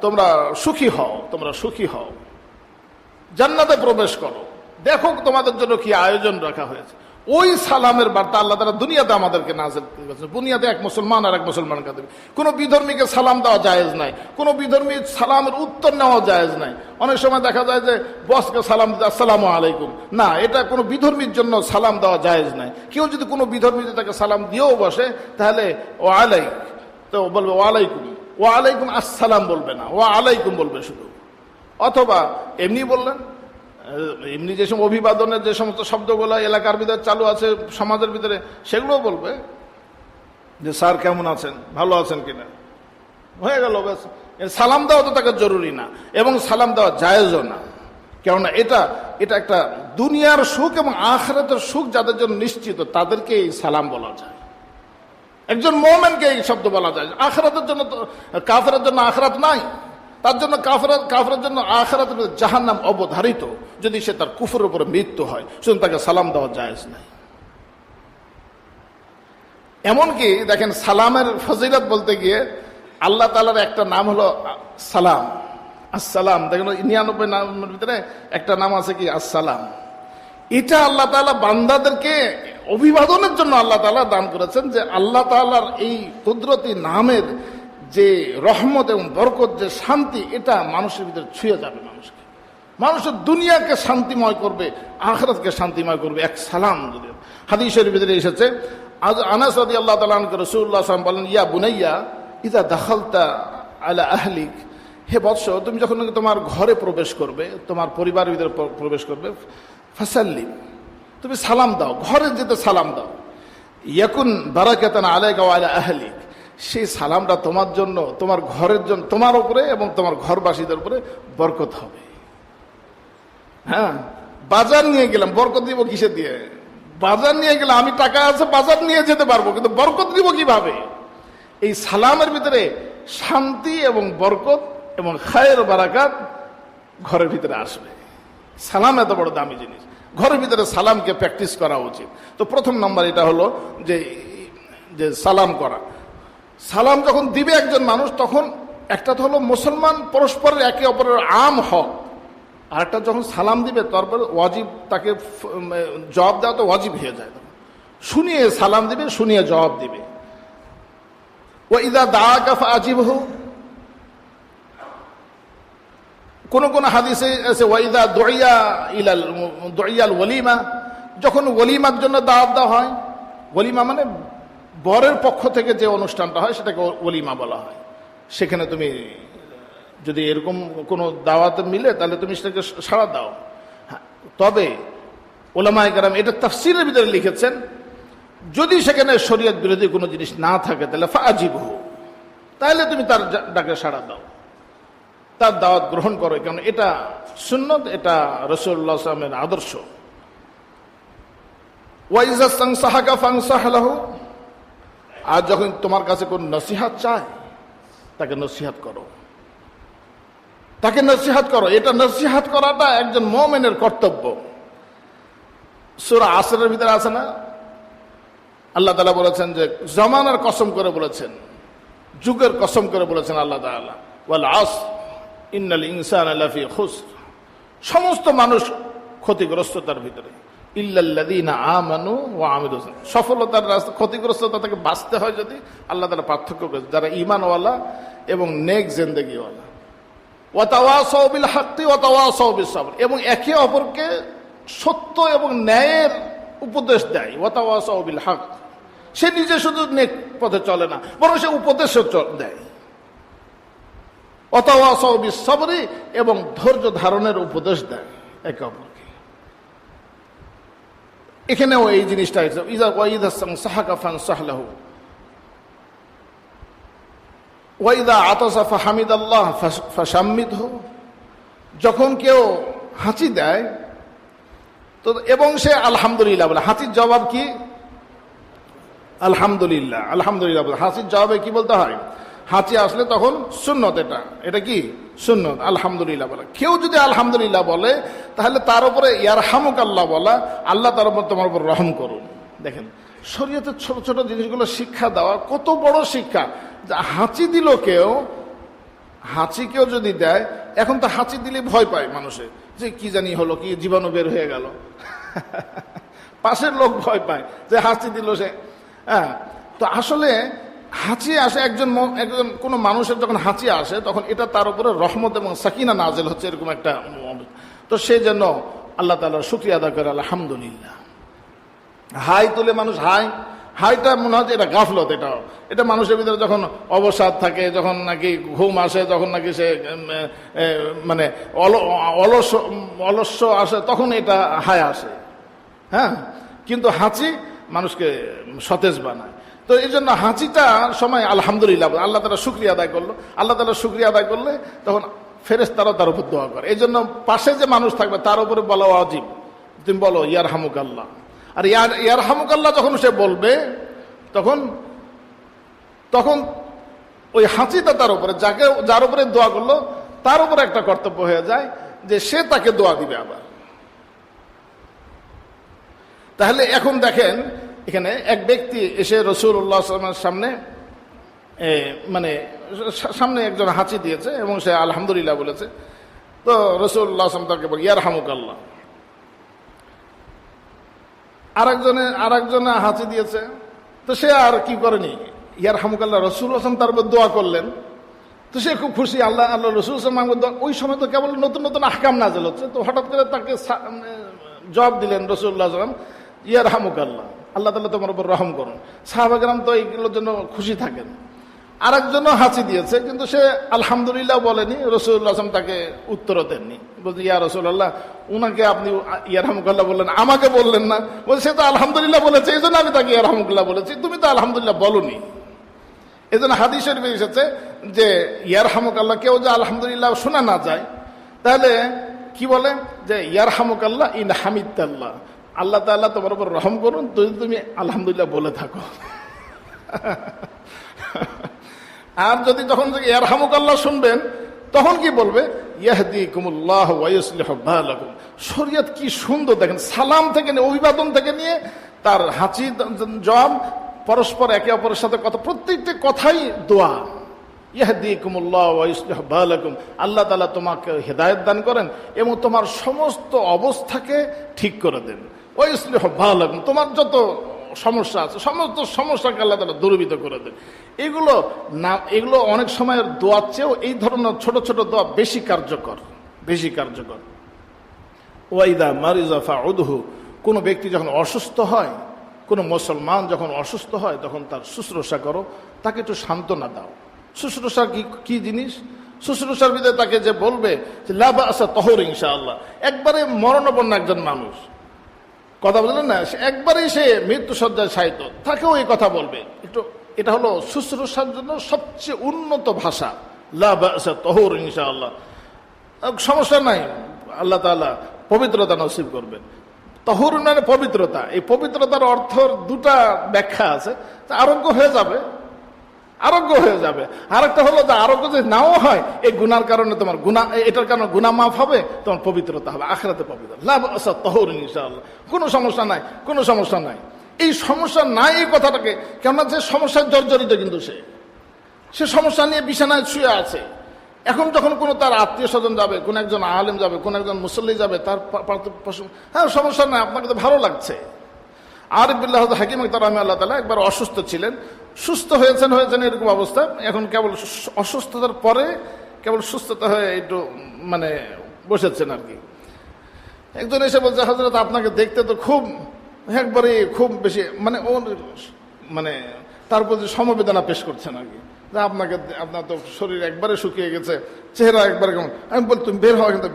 তোমরা সুখী হও, তোমরা সুখী হও, জান্নাতে প্রবেশ করো, দেখো তোমাদের জন্য কি আয়োজন রাখা হয়েছে। ওই সালামের বার্তা আল্লাহ তাআলা দুনিয়াতে আমাদেরকে নাযিল করেছেন। দুনিয়াতে এক মুসলমান আর এক মুসলমানকে দেবে। কোনো বিধর্মীকে সালাম দেওয়া জায়েজ নাই, কোনো বিধর্মী সালামের উত্তর নেওয়া জায়েজ নাই। অনেক সময় দেখা যায় যে বসকে সালাম দিতে আসসালামু আলাইকুম, না, এটা কোনো বিধর্মীর জন্য সালাম দেওয়া জায়েজ নাই। কেউ যদি কোনো বিধর্মী তাকে সালাম দিয়েও বসে, তাহলে ও আলাইক তো বলবে ওয়ালাইকুম, ওয়ালাইকুম আসসালাম বলবে না, ওয়া আলাইকুম বলবে শুধু। অথবা এমনি বললেন, এমনি যে সব অভিবাদনের যে সমস্ত শব্দগুলো এলাকার ভিতরে চালু আছে, সমাজের ভিতরে, সেগুলোও বলবে যে স্যার কেমন আছেন, ভালো আছেন কিনা, হয়ে গেল ব্যাস। সালাম দেওয়া তো তাকে জরুরি না, এবং সালাম দেওয়া জায়েজও না। কেননা এটা একটা দুনিয়ার সুখ এবং আখিরাতের সুখ যাদের জন্য নিশ্চিত, তাদেরকে এই সালাম বলা যায়। একজন মুমিনকে এই শব্দ বলা যায়। আখিরাতের জন্য তো, কাফেরের জন্য আখিরাত নাই, তার জন্য কাফেরের জন্য আখিরাতের জাহান্নাম অবধারিত, যদি সে তার কুফরের উপরে মৃত্যু হয়, সুতরাং তাকে সালাম দেওয়া জায়েজ নাই। এমনকি দেখেন, সালামের ফজিলত বলতে গিয়ে আল্লাহ তাআলার একটা নাম হলো সালাম, আসসালাম। দেখেন 99 নামের ভিতরে একটা নাম আছে কি, আসসালাম। এটা আল্লাহ তাআলা বান্দাদেরকে অভিবাদনের জন্য আল্লাহ তাআলা দান করেছেন, যে আল্লাহ তাআলার এই কুদরতি নামের যে রহমত এবং বরকত, যে শান্তি, এটা মানুষের ভিতরে ছুঁয়ে যাবে। মানুষের দুনিয়াকে শান্তিময় করবে, আখিরাতকে শান্তিময় করবে এক সালাম। যদি হাদিসের ভিতরে এসেছে, আজ আনাস রাদিয়াল্লাহু তাআলা আনহু রাসূলুল্লাহ সাল্লাল্লাহু আলাইহি ওয়াসাল্লাম বলেন, ইয়া বুনাইয়া ইযা দাখালতা আলা আহলিক, হে বৎস, তুমি যখন তোমার ঘরে প্রবেশ করবে, তোমার পরিবারের ভিতরে প্রবেশ করবে, ফাসাল্লিম, তুমি সালাম দাও, ঘরে যেতে সালাম দাও। ইয়াকুন বারাকাতান আলাইকা ওয়া আলা আহলিক, সেই সালামটা তোমার জন্য, তোমার ঘরের জন্য, তোমার উপরে এবং তোমার ঘরবাসীদের উপরে বরকত হবে। হ্যাঁ, বাজার নিয়ে গেলাম, বরকত দিব কিসে দিয়ে? বাজার নিয়ে গেলাম, আমি টাকা আছে, বাজার নিয়ে যেতে পারবো, কিন্তু বরকত দিব কিভাবে? এই সালামের ভিতরে শান্তি এবং বরকত এবং খায়ের বারাকাত ঘরের ভিতরে আসবে। সালাম এত বড় দামি জিনিস, ঘরের ভিতরে সালামকে প্র্যাকটিস করা উচিত। তো প্রথম নম্বর এটা হলো যে সালাম করা। সালাম যখন দিবে একজন মানুষ, তখন একটা তো হলো মুসলমান পরস্পরের একে অপরের আম হক, আর একটা যখন সালাম দিবে তারপর ওয়াজিব, তাকে জবাব দেওয়া তো ওয়াজিব হয়ে যায়। শুনিয়ে সালাম দিবে, শুনিয়ে জবাব দিবে। ওয়া ইযা দাআকা ফাআজিবহু, কোন হাদিসে আছে ওয়া ইযা দুইয়াল ওয়ালিমা, যখন ওয়ালিমার জন্য দাওয়াত দেওয়া হয়, ওয়ালিমা মানে বরের পক্ষ থেকে যে অনুষ্ঠানটা হয় সেটাকে ওয়ালিমা বলা হয়। সেখানে তুমি যদি এরকম কোনো দাওয়াত মিলে, তাহলে তুমি সেটাকে সাড়া দাও। তবে ওলামায়ে কেরাম এটা তাফসীরের ভিতরে লিখেছেন, যদি সেখানে শরীয়ত বিরোধী কোনো জিনিস না থাকে, তাহলে ফাআজিবহু, তাহলে তুমি তার ডাকে সাড়া দাও, তার দাওয়াত গ্রহণ করো, কারণ এটা সুন্নত, এটা রাসূলুল্লাহ সাল্লাল্লাহু আলাইহি ওয়াসাল্লামের আদর্শ। ওয়া ইযা সানসাহাকা ফানসাহ লাহু, আর যখন তোমার কাছে কোন নসিহত চায়, তাকে নসিহত করো, তাকে নসিহত করো। এটা নসিহত করাটা একজন মুমিনের কর্তব্য। সূরা আসরের ভিতরে আছে না, আল্লাহ তাআলা বলেছেন যে জামানার কসম করে বলেছেন, যুগের কসম করে বলেছেন আল্লাহ তাআলা, ওয়াল আসর ইন্নাল ইনসানা লাফি খুসর, সমস্ত মানুষ ক্ষতিগ্রস্ততার ভিতরে, ইল্লাল্লাযীনা আমানু ওয়া আমিলুস সালিহাত, সফলতার রাস্তা, ক্ষতিগ্রস্ততা থেকে বাঁচতে হয় যদি, আল্লাহ তাআলা পার্থক্য করেছেন যারা ঈমানওয়ালা এবং নেক জিন্দেগিওয়ালা। ওয়া তাওয়াসাউ বিল হাক্কি ওয়া তাওয়াসাউ বিস সাবর, এবং একে অপরকে সত্য এবং ন্যায়ের উপদেশ দেয়। ওয়া তাওয়াসাউ বিল হক, সে নিজে শুধু নেক পথে চলে না, বরং সে উপদেশও দেয়। ওয়া তাওয়াসাউ বিস সাবরি, এবং ধৈর্য ধারণের উপদেশ দেয় একে অপরকে। এখানেও এই জিনিসটা আছে, ইযা ওয়া ইযা সানসাহাকা ফানসাহ লাহু ওয়া ইযা আতাসা ফাহামিদাল্লাহ ফাশাম্মিদহু, যখন কেউ হাঁচি দেয় তো এবং সে আলহামদুলিল্লাহ বলে, হাঁচির জবাব কি? আলহামদুলিল্লাহ। আলহামদুলিল্লাহ বলে, হাঁচির জবাবে কি বলতে হয়? হাঁচি আসলে তখন সুন্নত, এটা কি সুন্নত, আলহামদুলিল্লাহ বলা। কেউ যদি আলহামদুলিল্লাহ বলে, তাহলে তার উপরে ইয়ারহামুকাল্লাহ বলা, আল্লাহ তার উপর তোমার উপর রহম করুন। দেখেন শরীয়তের ছোট ছোট জিনিসগুলো শিক্ষা দেওয়া কত বড় শিক্ষা। হাঁচি দিল কেউ, হাঁচি কেউ যদি দেয়, এখন তো হাঁচি দিলে ভয় পায় মানুষে, যে কি জানি হলো, কি জীবাণু বের হয়ে গেল, পাশের লোক ভয় পায় যে হাঁচি দিল সে। হ্যাঁ, তো আসলে হাঁচি আসে একজন কোনো মানুষের যখন হাঁচি আসে তখন এটা তার উপরে রহমত এবং সাকিনা নাজেল হচ্ছে, এরকম একটা। তো সেই জন্য আল্লাহ তাআলার শুকরিয়া আদা করে আলহামদুলিল্লাহ। হাই তুলে মানুষ হাইটা মনে হয় যে এটা গাফলত। এটা মানুষের ভিতরে যখন অবসাদ থাকে, যখন নাকি ঘুম আসে, যখন নাকি সে মানে অলস্য আসে, তখন এটা হাই আসে। হ্যাঁ, কিন্তু হাঁচি মানুষকে সতেজ বানায়। তো এই জন্য হাঁচিটার সময় আলহামদুলিল্লাহ আল্লাহ তাআলা শুকরিয়া আদায় করলো। আল্লাহ তাআলা শুকরিয়া আদায় করলে তখন ফেরেশতারাও তার উপর দোয়া করে। এই জন্য পাশে যে মানুষ থাকবে তার উপরে বলা ওয়াজিব, তুমি বলো ইয়ারহামুকাল্লাহ। আর ইয়ারহামুকাল্লাহ যখন সে বলবে তখন ওই হাঁচিটা তার উপরে, যার উপরে দোয়া করলো তার উপরে একটা কর্তব্য হয়ে যায় যে সে তাকে দোয়া দিবে আবার। তাহলে এখন দেখেন এখানে এক ব্যক্তি এসে রাসূলুল্লাহ সাল্লাল্লাহু আলাইহি ওয়াসাল্লামের সামনে মানে সামনে একজন হাঁচি দিয়েছে এবং সে আলহামদুলিল্লাহ বলেছে। তো রাসূলুল্লাহ সাল্লাল্লাহু আলাইহি ওয়াসাল্লাম তাকে বলে ইয়ারহামুকাল্লাহ। আরেকজনে হাঁচি দিয়েছে, তো সে আর কি করেনি, ইয়ারহামুকাল্লাহ রাসূলুল্লাহ সাল্লাল্লাহু আলাইহি ওয়াসাল্লাম তার উপর দোয়া করলেন। তো সে খুব খুশি, আল্লাহ রাসূলুল্লাহ সাল্লাল্লাহু আলাইহি ওয়াসাল্লাম। ওই সময় তো কেবল নতুন নতুন আহকাম নাযিল হচ্ছে, তো হঠাৎ করে তাকে জবাব দিলেন রাসূলুল্লাহ সাল্লাল্লাহু আলাইহি ওয়াসাল্লাম, ইয়ারহামুকাল্লাহ, আল্লাহ তাআলা তোমার উপর রহম করুন। সাহাবা কেরাম তো এইগুলোর জন্য খুশি থাকেন। আরেকজনও হাঁচি দিয়েছে, কিন্তু সে আলহামদুলিল্লাহ বলেনি। রাসূলুল্লাহ সাল্লাল্লাহু আলাইহি ওয়াসাল্লাম তাকে উত্তরও দেননি। বলছে ইয়া রাসূলুল্লাহ, উনাকে আপনি ইয়ারহামুকাল্লাহ বললেন, আমাকে বললেন না। বলছে সে তো আলহামদুলিল্লাহ বলেছে, এই জন্য আমি তাকে ইয়ারহামুকাল্লাহ বলেছি, তুমি তো আলহামদুলিল্লাহ বলনি। এই জন্য হাদিস শরীফে এসেছে যে ইয়ারহামুকাল্লাহ, কেউ যে আলহামদুলিল্লাহ শোনা না যায়, তাহলে কি বলে যে ইয়ারহামুকাল্লাহ ইন হামিদতাল্লাহ, আল্লাহ তাআলা তোমার উপর রহম করুন যদি তুমি আলহামদুলিল্লাহ বলে থাকো। আর যদি যখন ইয়ারহামুকাল্লাহ শুনবেন তখন কি বলবে, ইয়াহদিকুমুল্লাহ ওয়া ইউসলিহু বালাকুম। শরীয়ত কি সুন্দর দেখেন, সালাম থেকে নিয়ে, অভিবাদন থেকে নিয়ে তার হাঁচি জবাব, পরস্পর একে অপরের সাথে কথা, প্রত্যেকটি কথাই দোয়া। ইয়াহদিকুমুল্লাহ ওয়া ইউসলিহু বালাকুম, আল্লাহ তাআলা তোমাকে হেদায়েত দান করেন এবং তোমার সমস্ত অবস্থাকে ঠিক করে দেন। ওয়া ইউসলিহু বালাকুম, তোমার যত সমস্যা আছে সমস্ত সমস্যাকে আল্লাহ তাআলা দূরীভূত করে দেন। এগুলো অনেক সময়ের দোয়ার চেয়েও এই ধরনের ছোট ছোট দোয়া বেশি কার্যকর। ওয়াইদা মারিজা ফাউদহু, কোনো ব্যক্তি যখন অসুস্থ হয়, কোনো মুসলমান যখন অসুস্থ হয়, তখন তার শুশ্রূষা করো, তাকে একটু সান্ত্বনা দাও। শুশ্রূষা কি জিনিস? শুশ্রূষার ভিতরে তাকে যে বলবে যে লা বা'সা তাহুর ইনশাআল্লাহ, একবারে মরণাপন্ন একজন মানুষ, কথা বললেন না, একবারেই সে মৃত্যুসজ্জায় শায়িত, তাকেও এই কথা বলবে একটু। এটা হলো শুশ্রূষার জন্য সবচেয়ে উন্নত ভাষা, লা বা'সা তাহুর ইনশাআল্লাহ, সমস্যা নাই, আল্লাহ তাআলা পবিত্রতা নসিব করবেন। তাহুর মানে পবিত্রতা। এই পবিত্রতার অর্থর দুটা ব্যাখ্যা আছে। আরোগ্য হয়ে যাবে। আরেকটা হলো যে আরোগ্য যদি নাও হয়, এই গুনার কারণে তোমার এটার কারণে গুনাহ মাফ হবে, তোমার পবিত্রতা হবে, আখিরাতে পবিত্র। লা বা'সা তাহুর ইনশাআল্লাহ, কোনো সমস্যা নাই। এই সমস্যা নাই এই কথাটাকে, কেননা যে সমস্যার জর্জরিত, কিন্তু সে সমস্যা নিয়ে বিছানায় শুয়ে আছে। এখন যখন কোনো তার আত্মীয় স্বজন যাবে, কোন একজন আলেম যাবে, কোন একজন মুসল্লি যাবে, তার হ্যাঁ সমস্যা নাই, আপনাকে তো ভালো লাগছে। আরিফ বিল্লাহ হাকিম রাহিমাহুল্লাহ তাআলা একবার অসুস্থ ছিলেন, সুস্থ হয়েছেন এরকম অবস্থা। এখন কেবল অসুস্থতার পরে কেবল সুস্থতা হয়ে একটু মানে বসেছেন আর কি। একজন এসে বলছে, হযরত আপনাকে দেখতে তো খুব বেশি মানে তার প্রতি সমবেদনা পেশ করছেন আর কি, যে আপনার তো শরীর একবারে শুকিয়ে গেছে, চেহারা একবারে কেমন। আমি বল তুমি বের হওয়া, কিন্তু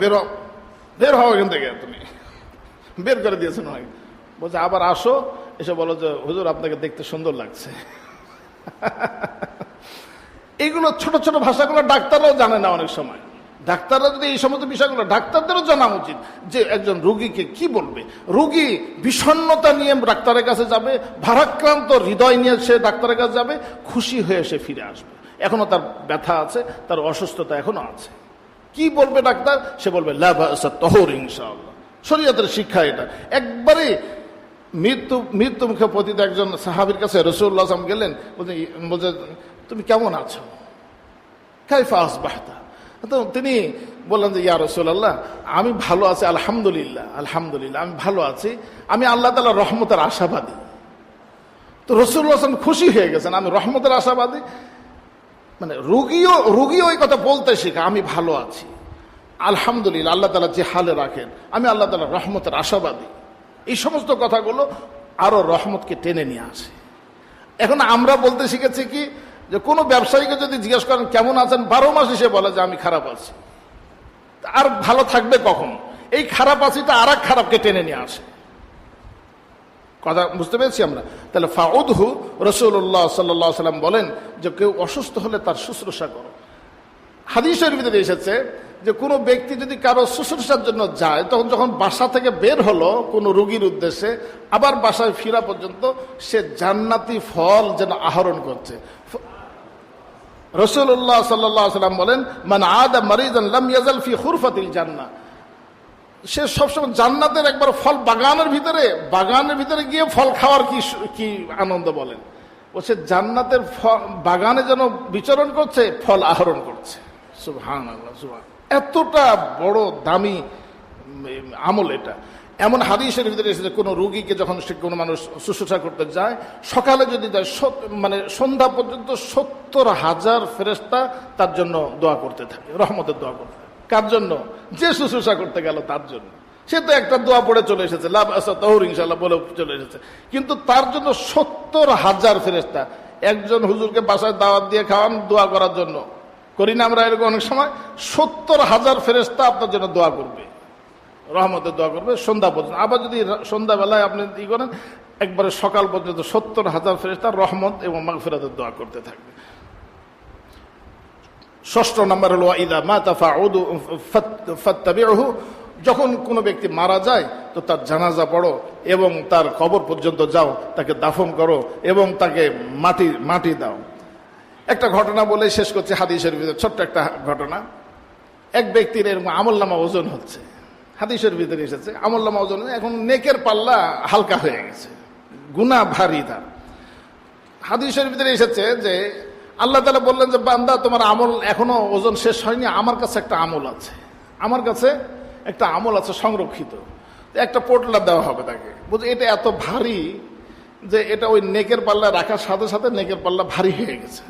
বের হওয়া এখান থেকে, তুমি বের করে দিয়েছেন। বলছে আবার আসো, এসে বলো যে হুজুর আপনাকে দেখতে সুন্দর লাগছে। এইগুলো ছোট ছোট ভাষাগুলো ডাক্তাররাও জানে না অনেক সময়। ডাক্তাররা যদি এই সমস্ত বিষয়গুলো, ডাক্তারদেরও জানা উচিত যে একজন রোগীকে কি বলবে। রোগী বিষণ্ণতা নিয়ে ডাক্তারের কাছে যাবে, ভারাক্রান্ত হৃদয় নিয়ে সে ডাক্তারের কাছে যাবে, খুশি হয়ে সে ফিরে আসবে। এখনো তার ব্যথা আছে, তার অসুস্থতা এখনো আছে। কি বলবে ডাক্তার? সে বলবে লা বা'সা তাহুর ইনশাআল্লাহ। শরীয়তের শিক্ষা এটা। একবারে মৃত্যু মুখে পতিত একজন সাহাবীর কাছে রাসূলুল্লাহ সাল্লাল্লাহু আলাইহি ওয়াসাল্লাম গেলেন, বলছে তুমি কেমন আছো? কাইফা আসবাহতা। তো তিনি বললেন যে ইয়া রাসূলুল্লাহ, আমি ভালো আছি, আলহামদুলিল্লাহ আলহামদুলিল্লাহ আমি ভালো আছি, আমি আল্লাহ তাআলার রহমতের আশাবাদী। তো রাসূলুল্লাহ সাল্লাল্লাহু আলাইহি ওয়াসাল্লাম খুশি হয়ে গেছেন, আমি রহমতের আশাবাদী, মানে রুগীও এই কথা বলতে শেখা, আমি ভালো আছি আলহামদুলিল্লাহ, আল্লাহ তাআলা যে হালে রাখেন, আমি আল্লাহ তাআলার রহমতের আশাবাদী। এই সমস্ত কথাগুলো আরো রহমতকে টেনে নিয়ে আসে। এখন আমরা বলতে শিখেছি কি, যে কোনো ব্যবসায়ীকে যদি জিজ্ঞেস করেন কেমন আছেন, 12 মাস এসে বলে যে আমি খারাপ আছি, আর ভালো থাকবে কখন? এই খারাপ আছিটা আর এক খারাপকে টেনে নিয়ে আসে। কথা বুঝতে পেরেছি আমরা? তাহলে ফাউদহু, রাসূলুল্লাহ সাল্লাল্লাহু আলাইহি ওয়াসাল্লাম বলেন যে কেউ অসুস্থ হলে তার শুশ্রূষা করো। হাদিসের ভিতরে এসেছে যে কোনো ব্যক্তি যদি কারো শুশ্রূষার জন্য যায়, তখন যখন বাসা থেকে বের হলো কোনো রোগীর উদ্দেশ্যে, আবার বাসায় ফিরা পর্যন্ত সে জান্নাতি ফল যেন আহরণ করছে। রাসূলুল্লাহ সাল্লাল্লাহু আলাইহি ওয়াসাল্লাম বলেন, মান আদা মারিদান লাম ইয়াজাল ফি খুরফাতিল জান্নাহ, সে সবসময় জান্নাতের একবার ফল বাগানের ভিতরে গিয়ে ফল খাওয়ার কি আনন্দ বলেন। ও সে জান্নাতের বাগানে যেন বিচরণ করছে, ফল আহরণ করছে। সুবহানাল্লাহ, সুবহান, এতটা বড় দামি আমল এটা। এমন হাদিসের ভিতরে এসেছে কোনো রোগীকে যখন সে কোনো মানুষ শুশ্রূষা করতে যায়, সকালে যদি যায় মানে সন্ধ্যা পর্যন্ত 70,000 ফেরেশতা তার জন্য দোয়া করতে থাকে, রহমতের দোয়া করতে থাকে। কার জন্য? যে শুশ্রূষা করতে গেল তার জন্য। সে তো একটা দোয়া পড়ে চলে এসেছে, লাভ আসা তাহুর ইনশাআল্লাহ বলে চলে এসেছে, কিন্তু তার জন্য 70,000 ফেরেশতা। একজন হুজুরকে বাসায় দাওয়াত দিয়ে খাওয়ান দোয়া করার জন্য, করি না আমরা এরকম অনেক সময়? 70,000 ফেরেশতা আপনার জন্য দোয়া করবে, রহমতের দোয়া করবে সন্ধ্যা পর্যন্ত। আবার যদি সন্ধ্যাবেলায় আপনি ই করেন, একবারে সকাল পর্যন্ত 70,000 ফেরেশতা রহমত এবং মাগফিরাতের দোয়া করতে থাকবে। 6 নম্বর হলো ইদা মাতা ফাউদু ফাত্তাবিউহু, যখন কোনো ব্যক্তি মারা যায় তো তার জানাজা পড়ো এবং তার কবর পর্যন্ত যাও, তাকে দাফন করো এবং তাকে মাটি দাও। একটা ঘটনা বলে শেষ করছি, হাদিসের ভিতরে ছোট্ট একটা ঘটনা। এক ব্যক্তির এরকম আমলনামা ওজন হচ্ছে, হাদিসের ভিতরে এসেছে আমলনামা ওজন, এখন নেকের পাল্লা হালকা হয়ে গেছে, গুনাহ ভারী তার। হাদিসের ভিতরে এসেছে যে আল্লাহ তাআলা বললেন যে বান্দা, তোমার আমল এখনো ওজন শেষ হয়নি, আমার কাছে একটা আমল আছে, আমার কাছে একটা আমল আছে সংরক্ষিত, একটা পোটলা দেওয়া হবে তাকে। বুঝে এটা এত ভারী যে এটা ওই নেকের পাল্লা রাখার সাথে সাথে নেকের পাল্লা ভারী হয়ে গেছে।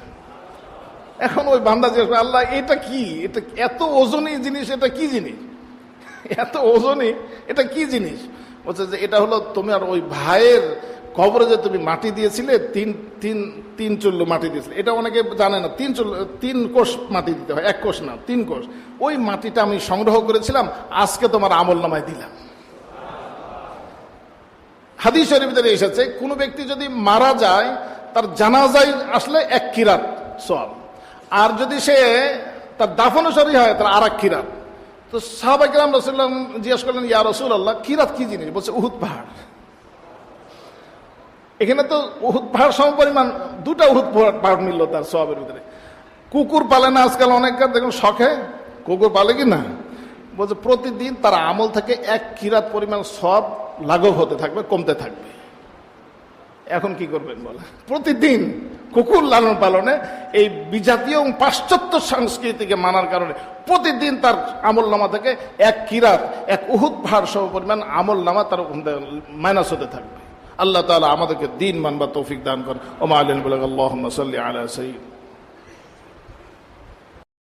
এখন ওই বান্দা জিজ্ঞেস করে, আল্লাহ এটা কি, এটা এত ওজনী জিনিস, এটা কি জিনিস, এত ওজনী এটা কি জিনিস? বলছে যে এটা হলো তোমার ওই ভাইয়ের কবরে যে তুমি মাটি দিয়েছিলে, তিন চুল্লু মাটি দিয়েছিলে, এটা অনেকে জানে না, 3 কোষ মাটি দিতে হয়, 1 কোষ না 3 কোষ। ওই মাটিটা আমি সংগ্রহ করেছিলাম, আজকে তোমার আমল নামায় দিলাম। হাদিস শরীফের ভিতরে এসেছে কোনো ব্যক্তি যদি মারা যায়, তার জানাজায় আসলে 1 কিরাত সওয়াব, আর যদি সে তার দাফন শরীর হয় তার আর 1 কিরাত। তো সাহাবা কিরাম রাসূলুল্লাহ জিজ্ঞেস করলেন, ইয়া রাসূলুল্লাহ, কিরাত কি জিনিস? বলছে উহুদ পাহাড়। এখানে তো উহুদ পাহাড় সমপরিমাণ, 2টা উহুদ পাহাড় মিলল তার সওয়াবের ভিতরে। কুকুর পালে না আজকাল অনেকটা, দেখুন শখে কুকুর পালে কি না, বলছে প্রতিদিন তার আমল থেকে 1 কিরাত পরিমাণ সওয়াব লাঘব হতে থাকবে, কমতে থাকবে। এখন কি করবেন বলে? প্রতিদিন কুকুর লালন পালনে এই বিজাতীয় এবং পাশ্চাত্য সংস্কৃতিকে মানার কারণে প্রতিদিন তার আমল নামা থেকে 1 কিরাত, 1 উহুদ পাহাড় সম পরিমাণ আমল নামা তার মাইনাস হতে থাকবে। আল্লাহ তাআলা আমাদেরকে দ্বীন মানবার তৌফিক দান করেন। ওয়া মা আলাইনা ইল্লা আল্লাহুম্মা সাল্লি আলা সাইয়্যিদিনা